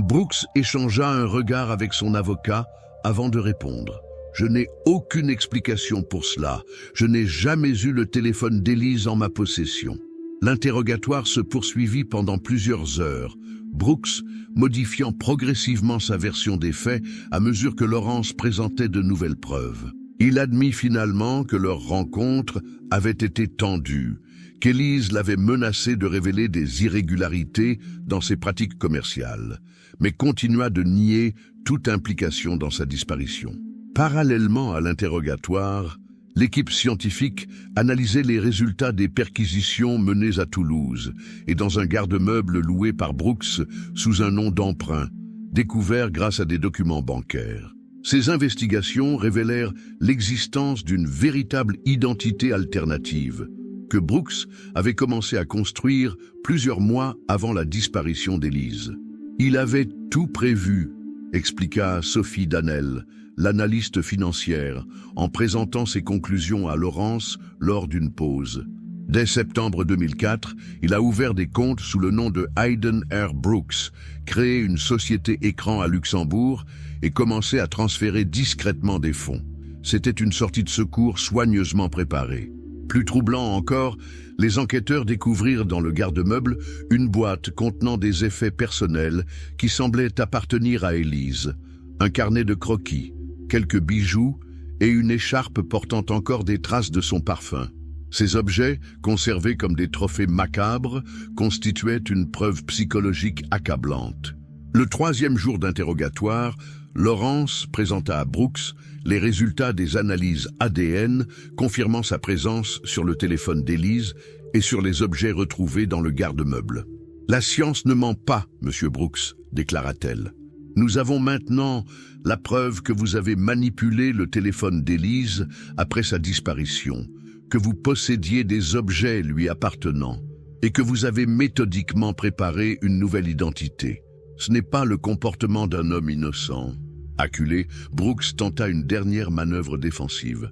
Brooks échangea un regard avec son avocat avant de répondre. Je n'ai aucune explication pour cela. Je n'ai jamais eu le téléphone d'Élise en ma possession. L'interrogatoire se poursuivit pendant plusieurs heures, Brooks modifiant progressivement sa version des faits à mesure que Laurence présentait de nouvelles preuves. Il admit finalement que leur rencontre avait été tendue, qu'Élise l'avait menacé de révéler des irrégularités dans ses pratiques commerciales, mais continua de nier toute implication dans sa disparition. Parallèlement à l'interrogatoire, l'équipe scientifique analysait les résultats des perquisitions menées à Toulouse et dans un garde-meuble loué par Brooks sous un nom d'emprunt, découvert grâce à des documents bancaires. Ces investigations révélèrent l'existence d'une véritable identité alternative que Brooks avait commencé à construire plusieurs mois avant la disparition d'Élise. Il avait tout prévu, expliqua Sophie Danel, l'analyste financière, en présentant ses conclusions à Laurence lors d'une pause. Dès septembre 2004, il a ouvert des comptes sous le nom de Hayden R. Brooks, créé une société écran à Luxembourg et commencé à transférer discrètement des fonds. C'était une sortie de secours soigneusement préparée. Plus troublant encore, les enquêteurs découvrirent dans le garde-meuble une boîte contenant des effets personnels qui semblaient appartenir à Élise, un carnet de croquis, quelques bijoux et une écharpe portant encore des traces de son parfum. Ces objets, conservés comme des trophées macabres, constituaient une preuve psychologique accablante. Le 3e jour d'interrogatoire, Laurence présenta à Brooks les résultats des analyses ADN confirmant sa présence sur le téléphone d'Élise et sur les objets retrouvés dans le garde-meuble. « La science ne ment pas, Monsieur Brooks », déclara-t-elle. « Nous avons maintenant la preuve que vous avez manipulé le téléphone d'Élise après sa disparition, que vous possédiez des objets lui appartenant et que vous avez méthodiquement préparé une nouvelle identité. Ce n'est pas le comportement d'un homme innocent. Acculé, Brooks tenta une dernière manœuvre défensive.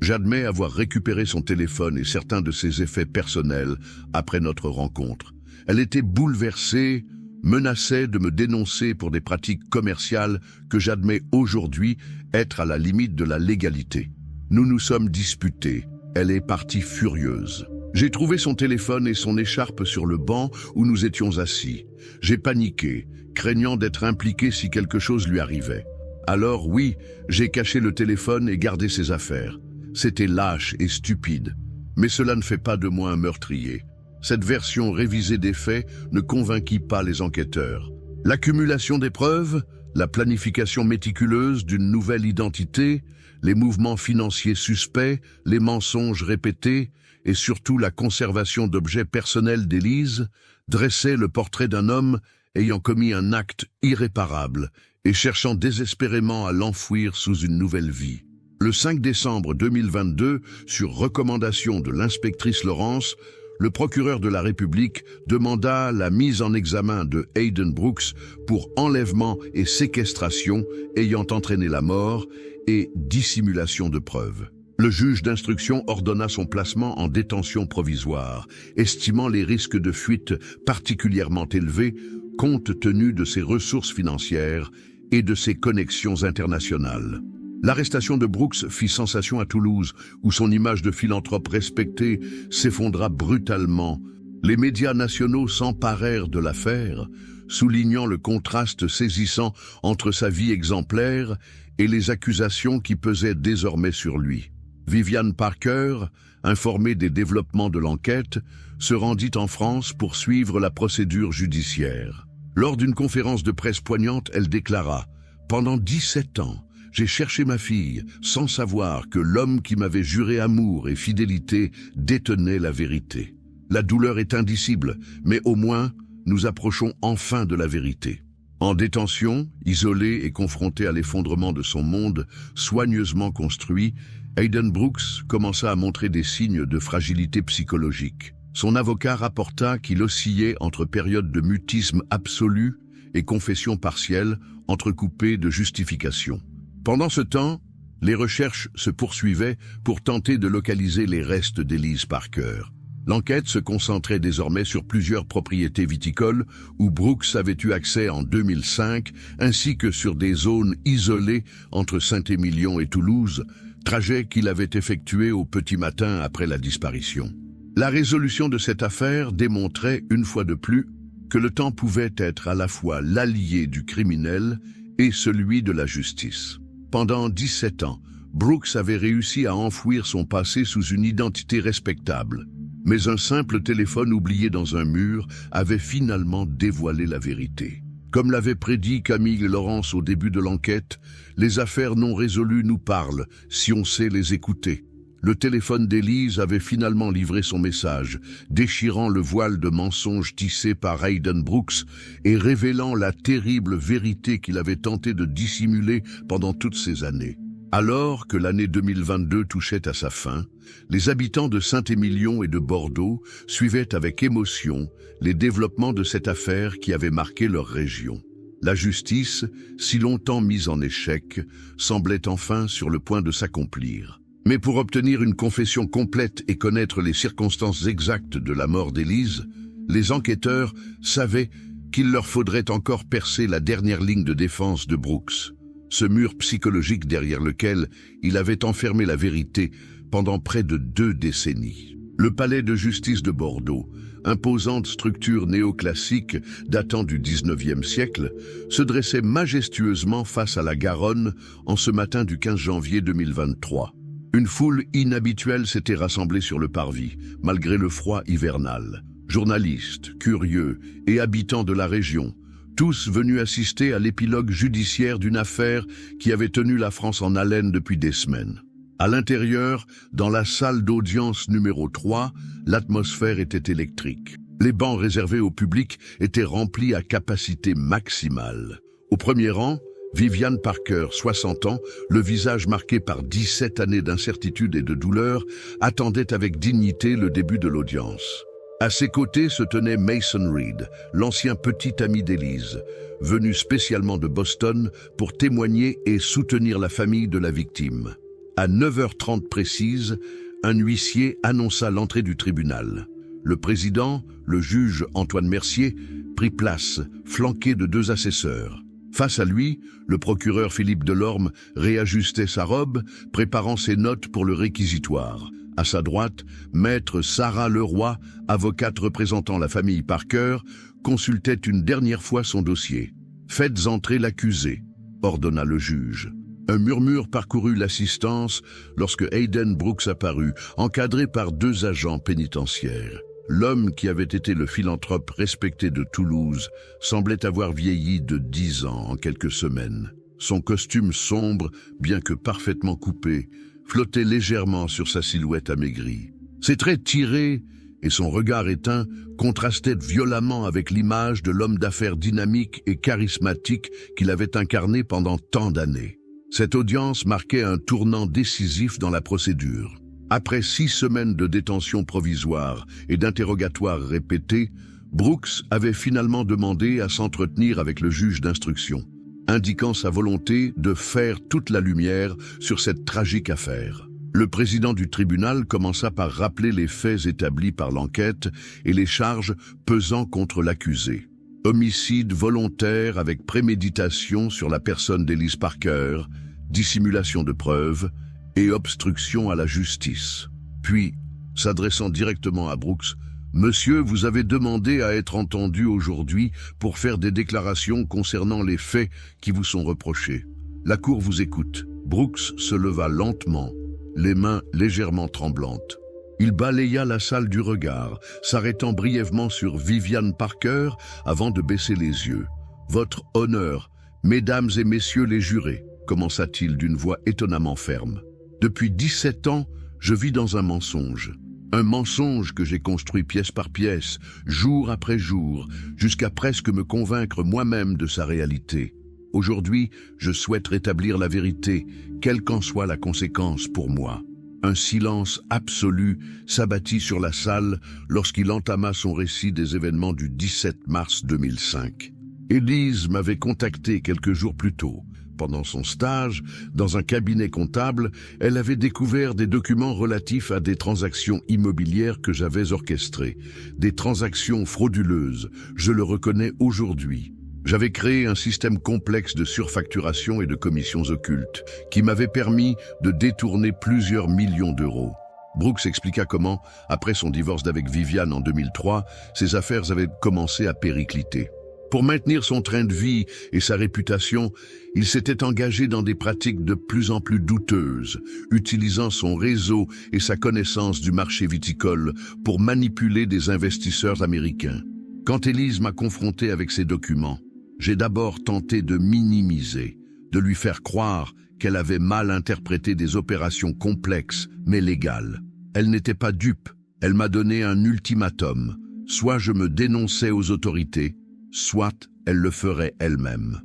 J'admets avoir récupéré son téléphone et certains de ses effets personnels après notre rencontre. Elle était bouleversée, menaçait de me dénoncer pour des pratiques commerciales que j'admets aujourd'hui être à la limite de la légalité. Nous nous sommes disputés. Elle est partie furieuse. J'ai trouvé son téléphone et son écharpe sur le banc où nous étions assis. J'ai paniqué, craignant d'être impliqué si quelque chose lui arrivait. Alors oui, j'ai caché le téléphone et gardé ses affaires. C'était lâche et stupide, mais cela ne fait pas de moi un meurtrier. Cette version révisée des faits ne convainquit pas les enquêteurs. L'accumulation des preuves, la planification méticuleuse d'une nouvelle identité, les mouvements financiers suspects, les mensonges répétés et surtout la conservation d'objets personnels d'Élise dressaient le portrait d'un homme ayant commis un acte irréparable et cherchant désespérément à l'enfouir sous une nouvelle vie. Le 5 décembre 2022, sur recommandation de l'inspectrice Laurence, le procureur de la République demanda la mise en examen de Hayden Brooks pour enlèvement et séquestration ayant entraîné la mort et dissimulation de preuves. Le juge d'instruction ordonna son placement en détention provisoire, estimant les risques de fuite particulièrement élevés compte tenu de ses ressources financières et de ses connexions internationales. L'arrestation de Brooks fit sensation à Toulouse, où son image de philanthrope respecté s'effondra brutalement. Les médias nationaux s'emparèrent de l'affaire, soulignant le contraste saisissant entre sa vie exemplaire et les accusations qui pesaient désormais sur lui. Viviane Parker, informée des développements de l'enquête, se rendit en France pour suivre la procédure judiciaire. Lors d'une conférence de presse poignante, elle déclara « Pendant 17 ans, j'ai cherché ma fille, sans savoir que l'homme qui m'avait juré amour et fidélité détenait la vérité. La douleur est indicible, mais au moins, nous approchons enfin de la vérité. » En détention, isolé et confronté à l'effondrement de son monde, soigneusement construit, Hayden Brooks commença à montrer des signes de fragilité psychologique. Son avocat rapporta qu'il oscillait entre périodes de mutisme absolu et confession partielle, entrecoupées de justifications. Pendant ce temps, les recherches se poursuivaient pour tenter de localiser les restes d'Élise Parker. L'enquête se concentrait désormais sur plusieurs propriétés viticoles où Brooks avait eu accès en 2005, ainsi que sur des zones isolées entre Saint-Émilion et Toulouse, trajet qu'il avait effectué au petit matin après la disparition. La résolution de cette affaire démontrait, une fois de plus, que le temps pouvait être à la fois l'allié du criminel et celui de la justice. Pendant 17 ans, Brooks avait réussi à enfouir son passé sous une identité respectable. Mais un simple téléphone oublié dans un mur avait finalement dévoilé la vérité. Comme l'avait prédit Camille Laurence au début de l'enquête, les affaires non résolues nous parlent, si on sait les écouter. Le téléphone d'Élise avait finalement livré son message, déchirant le voile de mensonges tissé par Hayden Brooks et révélant la terrible vérité qu'il avait tenté de dissimuler pendant toutes ces années. Alors que l'année 2022 touchait à sa fin, les habitants de Saint-Émilion et de Bordeaux suivaient avec émotion les développements de cette affaire qui avait marqué leur région. La justice, si longtemps mise en échec, semblait enfin sur le point de s'accomplir. Mais pour obtenir une confession complète et connaître les circonstances exactes de la mort d'Élise, les enquêteurs savaient qu'il leur faudrait encore percer la dernière ligne de défense de Brooks. Ce mur psychologique derrière lequel il avait enfermé la vérité pendant près de 2 décennies. Le palais de justice de Bordeaux, imposante structure néoclassique datant du 19e siècle, se dressait majestueusement face à la Garonne en ce matin du 15 janvier 2023. Une foule inhabituelle s'était rassemblée sur le parvis, malgré le froid hivernal. Journalistes, curieux et habitants de la région, tous venus assister à l'épilogue judiciaire d'une affaire qui avait tenu la France en haleine depuis des semaines. À l'intérieur, dans la salle d'audience numéro 3, l'atmosphère était électrique. Les bancs réservés au public étaient remplis à capacité maximale. Au premier rang, Viviane Parker, 60 ans, le visage marqué par 17 années d'incertitude et de douleur, attendait avec dignité le début de l'audience. À ses côtés se tenait Mason Reed, l'ancien petit ami d'Élise, venu spécialement de Boston pour témoigner et soutenir la famille de la victime. À 9h30 précise, un huissier annonça l'entrée du tribunal. Le président, le juge Antoine Mercier, prit place, flanqué de 2 assesseurs. Face à lui, le procureur Philippe Delorme réajustait sa robe, préparant ses notes pour le réquisitoire. À sa droite, maître Sarah Leroy, avocate représentant la famille Parker, consultait une dernière fois son dossier. « Faites entrer l'accusé », ordonna le juge. Un murmure parcourut l'assistance lorsque Hayden Brooks apparut, encadré par 2 agents pénitentiaires. L'homme qui avait été le philanthrope respecté de Toulouse semblait avoir vieilli de 10 ans en quelques semaines. Son costume sombre, bien que parfaitement coupé, flottait légèrement sur sa silhouette amaigrie. Ses traits tirés et son regard éteint contrastaient violemment avec l'image de l'homme d'affaires dynamique et charismatique qu'il avait incarné pendant tant d'années. Cette audience marquait un tournant décisif dans la procédure. Après 6 semaines de détention provisoire et d'interrogatoires répétés, Brooks avait finalement demandé à s'entretenir avec le juge d'instruction, indiquant sa volonté de faire toute la lumière sur cette tragique affaire. Le président du tribunal commença par rappeler les faits établis par l'enquête et les charges pesant contre l'accusé. Homicide volontaire avec préméditation sur la personne d'Élise Parker, dissimulation de preuves et obstruction à la justice. Puis, s'adressant directement à Brooks, « Monsieur, vous avez demandé à être entendu aujourd'hui pour faire des déclarations concernant les faits qui vous sont reprochés. La cour vous écoute. » Brooks se leva lentement, les mains légèrement tremblantes. Il balaya la salle du regard, s'arrêtant brièvement sur Viviane Parker avant de baisser les yeux. « Votre honneur, mesdames et messieurs les jurés », commença-t-il d'une voix étonnamment ferme. « Depuis 17 ans, je vis dans un mensonge. Un mensonge que j'ai construit pièce par pièce, jour après jour, jusqu'à presque me convaincre moi-même de sa réalité. Aujourd'hui, je souhaite rétablir la vérité, quelle qu'en soit la conséquence pour moi. » Un silence absolu s'abattit sur la salle lorsqu'il entama son récit des événements du 17 mars 2005. Élise m'avait contacté quelques jours plus tôt. Pendant son stage, dans un cabinet comptable, elle avait découvert des documents relatifs à des transactions immobilières que j'avais orchestrées. Des transactions frauduleuses, je le reconnais aujourd'hui. J'avais créé un système complexe de surfacturation et de commissions occultes qui m'avait permis de détourner plusieurs millions d'euros. Brooks expliqua comment, après son divorce d'avec Viviane en 2003, ses affaires avaient commencé à péricliter. Pour maintenir son train de vie et sa réputation, il s'était engagé dans des pratiques de plus en plus douteuses, utilisant son réseau et sa connaissance du marché viticole pour manipuler des investisseurs américains. Quand Élise m'a confronté avec ces documents, j'ai d'abord tenté de minimiser, de lui faire croire qu'elle avait mal interprété des opérations complexes mais légales. Elle n'était pas dupe, elle m'a donné un ultimatum. Soit je me dénonçais aux autorités, soit elle le ferait elle-même.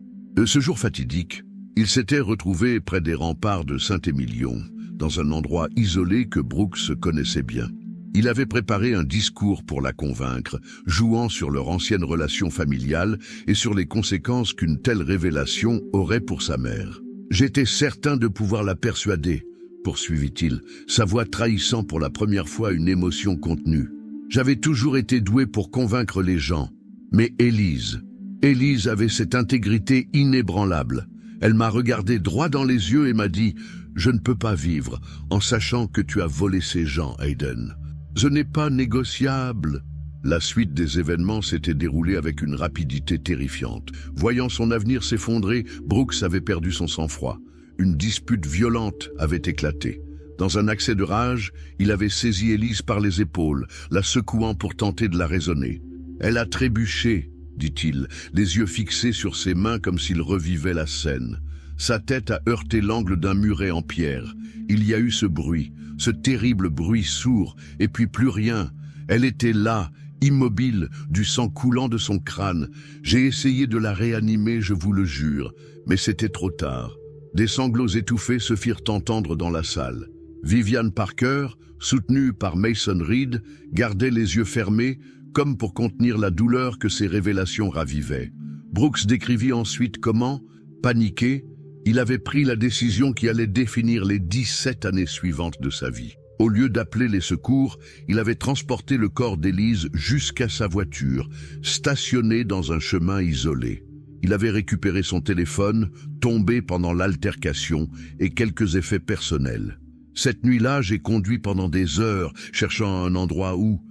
Ce jour fatidique, il s'était retrouvé près des remparts de Saint-Émilion, dans un endroit isolé que Brooks connaissait bien. Il avait préparé un discours pour la convaincre, jouant sur leur ancienne relation familiale et sur les conséquences qu'une telle révélation aurait pour sa mère. « J'étais certain de pouvoir la persuader », poursuivit-il, sa voix trahissant pour la première fois une émotion contenue. « J'avais toujours été doué pour convaincre les gens. Mais Élise avait cette intégrité inébranlable. Elle m'a regardé droit dans les yeux et m'a dit « Je ne peux pas vivre en sachant que tu as volé ces gens, Hayden. Ce n'est pas négociable. » La suite des événements s'était déroulée avec une rapidité terrifiante. Voyant son avenir s'effondrer, Brooks avait perdu son sang-froid. Une dispute violente avait éclaté. Dans un accès de rage, il avait saisi Élise par les épaules, la secouant pour tenter de la raisonner. « Elle a trébuché », dit-il, les yeux fixés sur ses mains comme s'il revivait la scène. Sa tête a heurté l'angle d'un muret en pierre. Il y a eu ce bruit, ce terrible bruit sourd, et puis plus rien. Elle était là, immobile, du sang coulant de son crâne. J'ai essayé de la réanimer, je vous le jure, mais c'était trop tard. Des sanglots étouffés se firent entendre dans la salle. Vivian Parker, soutenue par Mason Reed, gardait les yeux fermés, comme pour contenir la douleur que ces révélations ravivaient. Brooks décrivit ensuite comment, paniqué, il avait pris la décision qui allait définir les 17 années suivantes de sa vie. Au lieu d'appeler les secours, il avait transporté le corps d'Élise jusqu'à sa voiture, stationnée dans un chemin isolé. Il avait récupéré son téléphone, tombé pendant l'altercation, et quelques effets personnels. Cette nuit-là, j'ai conduit pendant des heures, cherchant un endroit où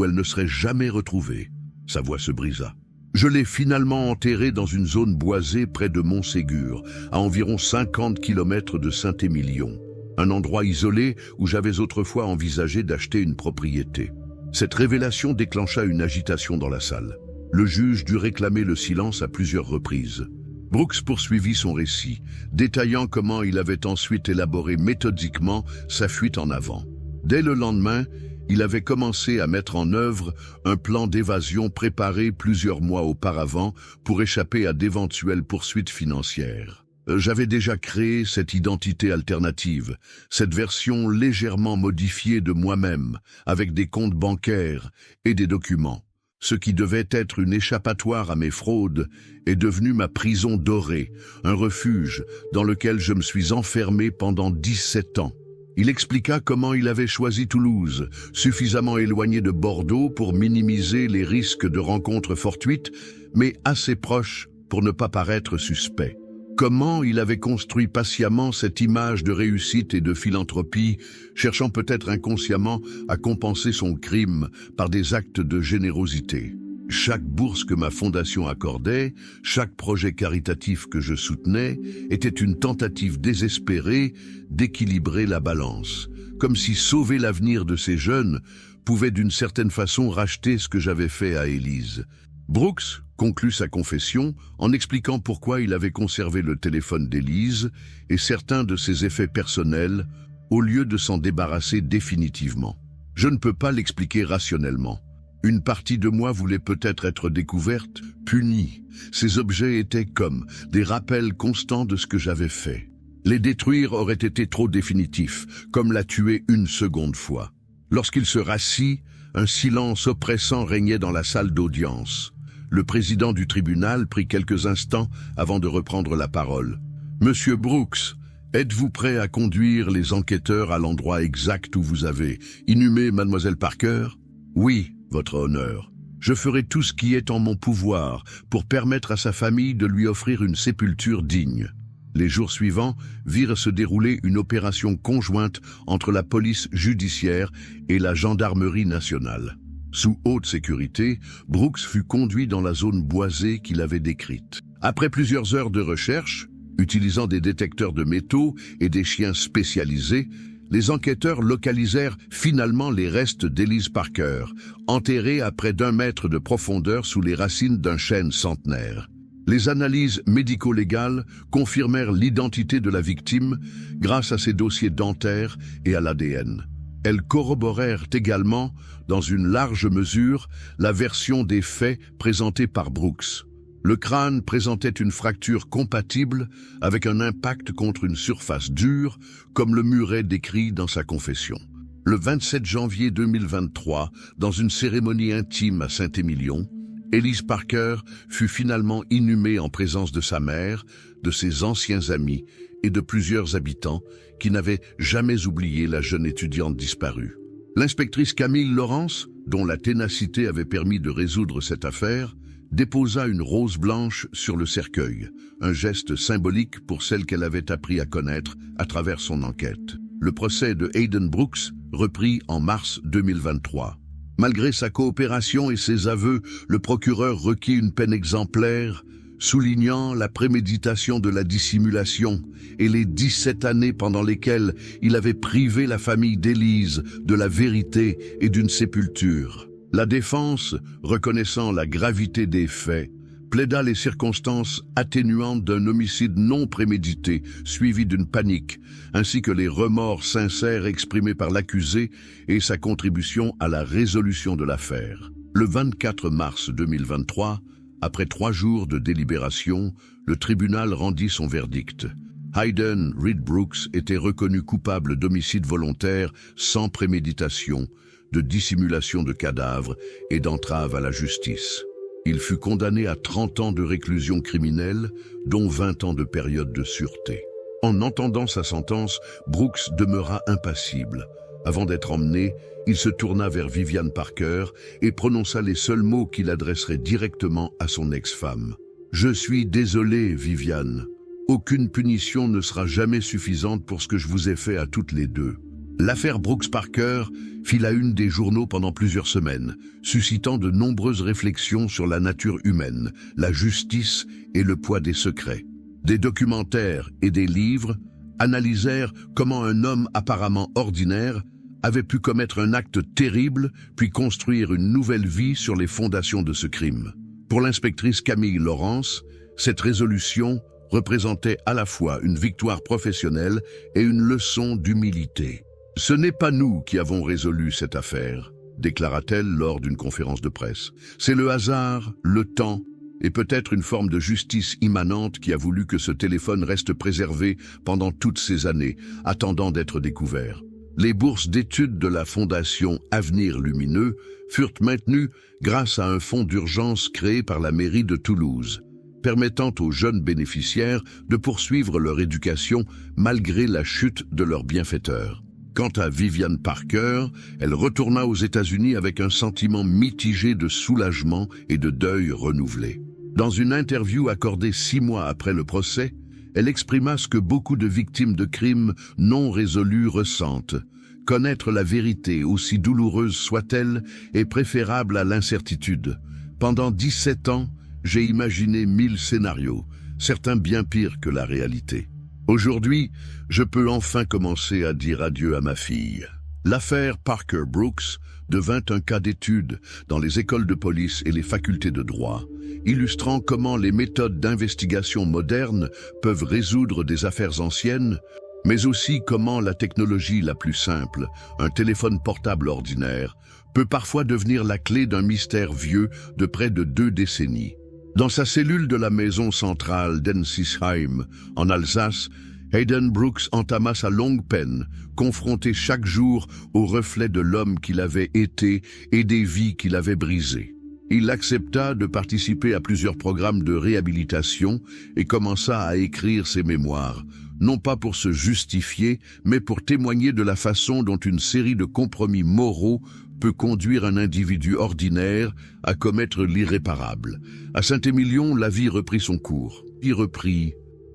elle ne serait jamais retrouvée. Sa voix se brisa. Je l'ai finalement enterrée dans une zone boisée près de Montségur, à environ 50 km de Saint-Émilion. Un endroit isolé où j'avais autrefois envisagé d'acheter une propriété. Cette révélation déclencha une agitation dans la salle. Le juge dut réclamer le silence à plusieurs reprises. Brooks poursuivit son récit, détaillant comment il avait ensuite élaboré méthodiquement sa fuite en avant. Dès le lendemain, il avait commencé à mettre en œuvre un plan d'évasion préparé plusieurs mois auparavant pour échapper à d'éventuelles poursuites financières. J'avais déjà créé cette identité alternative, cette version légèrement modifiée de moi-même, avec des comptes bancaires et des documents. Ce qui devait être une échappatoire à mes fraudes est devenu ma prison dorée, un refuge dans lequel je me suis enfermé pendant 17 ans. Il expliqua comment il avait choisi Toulouse, suffisamment éloigné de Bordeaux pour minimiser les risques de rencontres fortuites, mais assez proche pour ne pas paraître suspect. Comment il avait construit patiemment cette image de réussite et de philanthropie, cherchant peut-être inconsciemment à compenser son crime par des actes de générosité. Chaque bourse que ma fondation accordait, chaque projet caritatif que je soutenais, était une tentative désespérée d'équilibrer la balance, comme si sauver l'avenir de ces jeunes pouvait d'une certaine façon racheter ce que j'avais fait à Élise. Brooks conclut sa confession en expliquant pourquoi il avait conservé le téléphone d'Élise et certains de ses effets personnels au lieu de s'en débarrasser définitivement. Je ne peux pas l'expliquer rationnellement. Une partie de moi voulait peut-être être découverte, punie. Ces objets étaient comme des rappels constants de ce que j'avais fait. Les détruire aurait été trop définitif, comme la tuer une seconde fois. Lorsqu'il se rassit, un silence oppressant régnait dans la salle d'audience. Le président du tribunal prit quelques instants avant de reprendre la parole. « Monsieur Brooks, êtes-vous prêt à conduire les enquêteurs à l'endroit exact où vous avez inhumé Mademoiselle Parker ?»« Oui, votre honneur. Je ferai tout ce qui est en mon pouvoir pour permettre à sa famille de lui offrir une sépulture digne. » Les jours suivants virent se dérouler une opération conjointe entre la police judiciaire et la gendarmerie nationale. Sous haute sécurité, Brooks fut conduit dans la zone boisée qu'il avait décrite. Après plusieurs heures de recherche, utilisant des détecteurs de métaux et des chiens spécialisés, les enquêteurs localisèrent finalement les restes d'Élise Parker, enterrés à près d'1 mètre de profondeur sous les racines d'un chêne centenaire. Les analyses médico-légales confirmèrent l'identité de la victime grâce à ses dossiers dentaires et à l'ADN. Elles corroborèrent également, dans une large mesure, la version des faits présentée par Brooks. Le crâne présentait une fracture compatible avec un impact contre une surface dure, comme le muret décrit dans sa confession. Le 27 janvier 2023, dans une cérémonie intime à Saint-Émilion, Élise Parker fut finalement inhumée en présence de sa mère, de ses anciens amis et de plusieurs habitants qui n'avaient jamais oublié la jeune étudiante disparue. L'inspectrice Camille Laurence, dont la ténacité avait permis de résoudre cette affaire, déposa une rose blanche sur le cercueil, un geste symbolique pour celle qu'elle avait appris à connaître à travers son enquête. Le procès de Hayden Brooks reprit en mars 2023. Malgré sa coopération et ses aveux, le procureur requit une peine exemplaire, soulignant la préméditation de la dissimulation et les 17 années pendant lesquelles il avait privé la famille d'Élise de la vérité et d'une sépulture. La défense, reconnaissant la gravité des faits, plaida les circonstances atténuantes d'un homicide non prémédité, suivi d'une panique, ainsi que les remords sincères exprimés par l'accusé et sa contribution à la résolution de l'affaire. Le 24 mars 2023, après 3 jours de délibération, le tribunal rendit son verdict. Hayden Reed Brooks était reconnu coupable d'homicide volontaire sans préméditation, de dissimulation de cadavres et d'entrave à la justice. Il fut condamné à 30 ans de réclusion criminelle, dont 20 ans de période de sûreté. En entendant sa sentence, Brooks demeura impassible. Avant d'être emmené, il se tourna vers Vivian Parker et prononça les seuls mots qu'il adresserait directement à son ex-femme. « Je suis désolé, Vivian. Aucune punition ne sera jamais suffisante pour ce que je vous ai fait à toutes les deux. » L'affaire Brooks Parker fit la une des journaux pendant plusieurs semaines, suscitant de nombreuses réflexions sur la nature humaine, la justice et le poids des secrets. Des documentaires et des livres analysèrent comment un homme apparemment ordinaire avait pu commettre un acte terrible puis construire une nouvelle vie sur les fondations de ce crime. Pour l'inspectrice Camille Laurence, cette résolution représentait à la fois une victoire professionnelle et une leçon d'humilité. « Ce n'est pas nous qui avons résolu cette affaire », déclara-t-elle lors d'une conférence de presse. « C'est le hasard, le temps et peut-être une forme de justice immanente qui a voulu que ce téléphone reste préservé pendant toutes ces années, attendant d'être découvert. » Les bourses d'études de la Fondation Avenir Lumineux furent maintenues grâce à un fonds d'urgence créé par la mairie de Toulouse, permettant aux jeunes bénéficiaires de poursuivre leur éducation malgré la chute de leur bienfaiteur. Quant à Vivian Parker, elle retourna aux États-Unis avec un sentiment mitigé de soulagement et de deuil renouvelé. Dans une interview accordée 6 mois après le procès, elle exprima ce que beaucoup de victimes de crimes non résolus ressentent. Connaître la vérité, aussi douloureuse soit-elle, est préférable à l'incertitude. Pendant 17 ans, j'ai imaginé 1000 scénarios, certains bien pires que la réalité. Aujourd'hui, je peux enfin commencer à dire adieu à ma fille. L'affaire Parker Brooks devint un cas d'étude dans les écoles de police et les facultés de droit, illustrant comment les méthodes d'investigation modernes peuvent résoudre des affaires anciennes, mais aussi comment la technologie la plus simple, un téléphone portable ordinaire, peut parfois devenir la clé d'un mystère vieux de près de 2 décennies. Dans sa cellule de la maison centrale d'Ensisheim, en Alsace, Hayden Brooks entama sa longue peine, confronté chaque jour au reflet de l'homme qu'il avait été et des vies qu'il avait brisées. Il accepta de participer à plusieurs programmes de réhabilitation et commença à écrire ses mémoires, non pas pour se justifier, mais pour témoigner de la façon dont une série de compromis moraux peut conduire un individu ordinaire à commettre l'irréparable. À Saint-Émilion, la vie reprit son cours.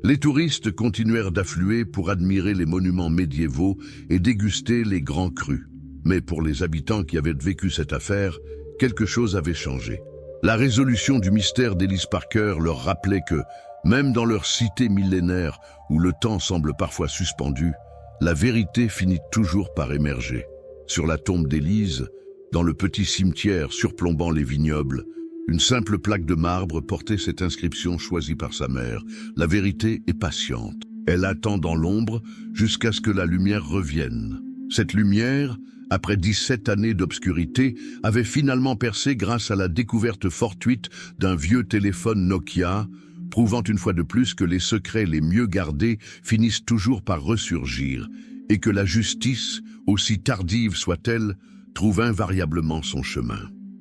Les touristes continuèrent d'affluer pour admirer les monuments médiévaux et déguster les grands crus. Mais pour les habitants qui avaient vécu cette affaire, quelque chose avait changé. La résolution du mystère d'Ellis Parker leur rappelait que, même dans leur cité millénaire où le temps semble parfois suspendu, la vérité finit toujours par émerger. Sur la tombe d'Élise, dans le petit cimetière surplombant les vignobles, une simple plaque de marbre portait cette inscription choisie par sa mère. La vérité est patiente. Elle attend dans l'ombre jusqu'à ce que la lumière revienne. Cette lumière, après 17 années d'obscurité, avait finalement percé grâce à la découverte fortuite d'un vieux téléphone Nokia, prouvant une fois de plus que les secrets les mieux gardés finissent toujours par ressurgir, et que la justice, aussi tardive soit-elle, trouve invariablement son chemin.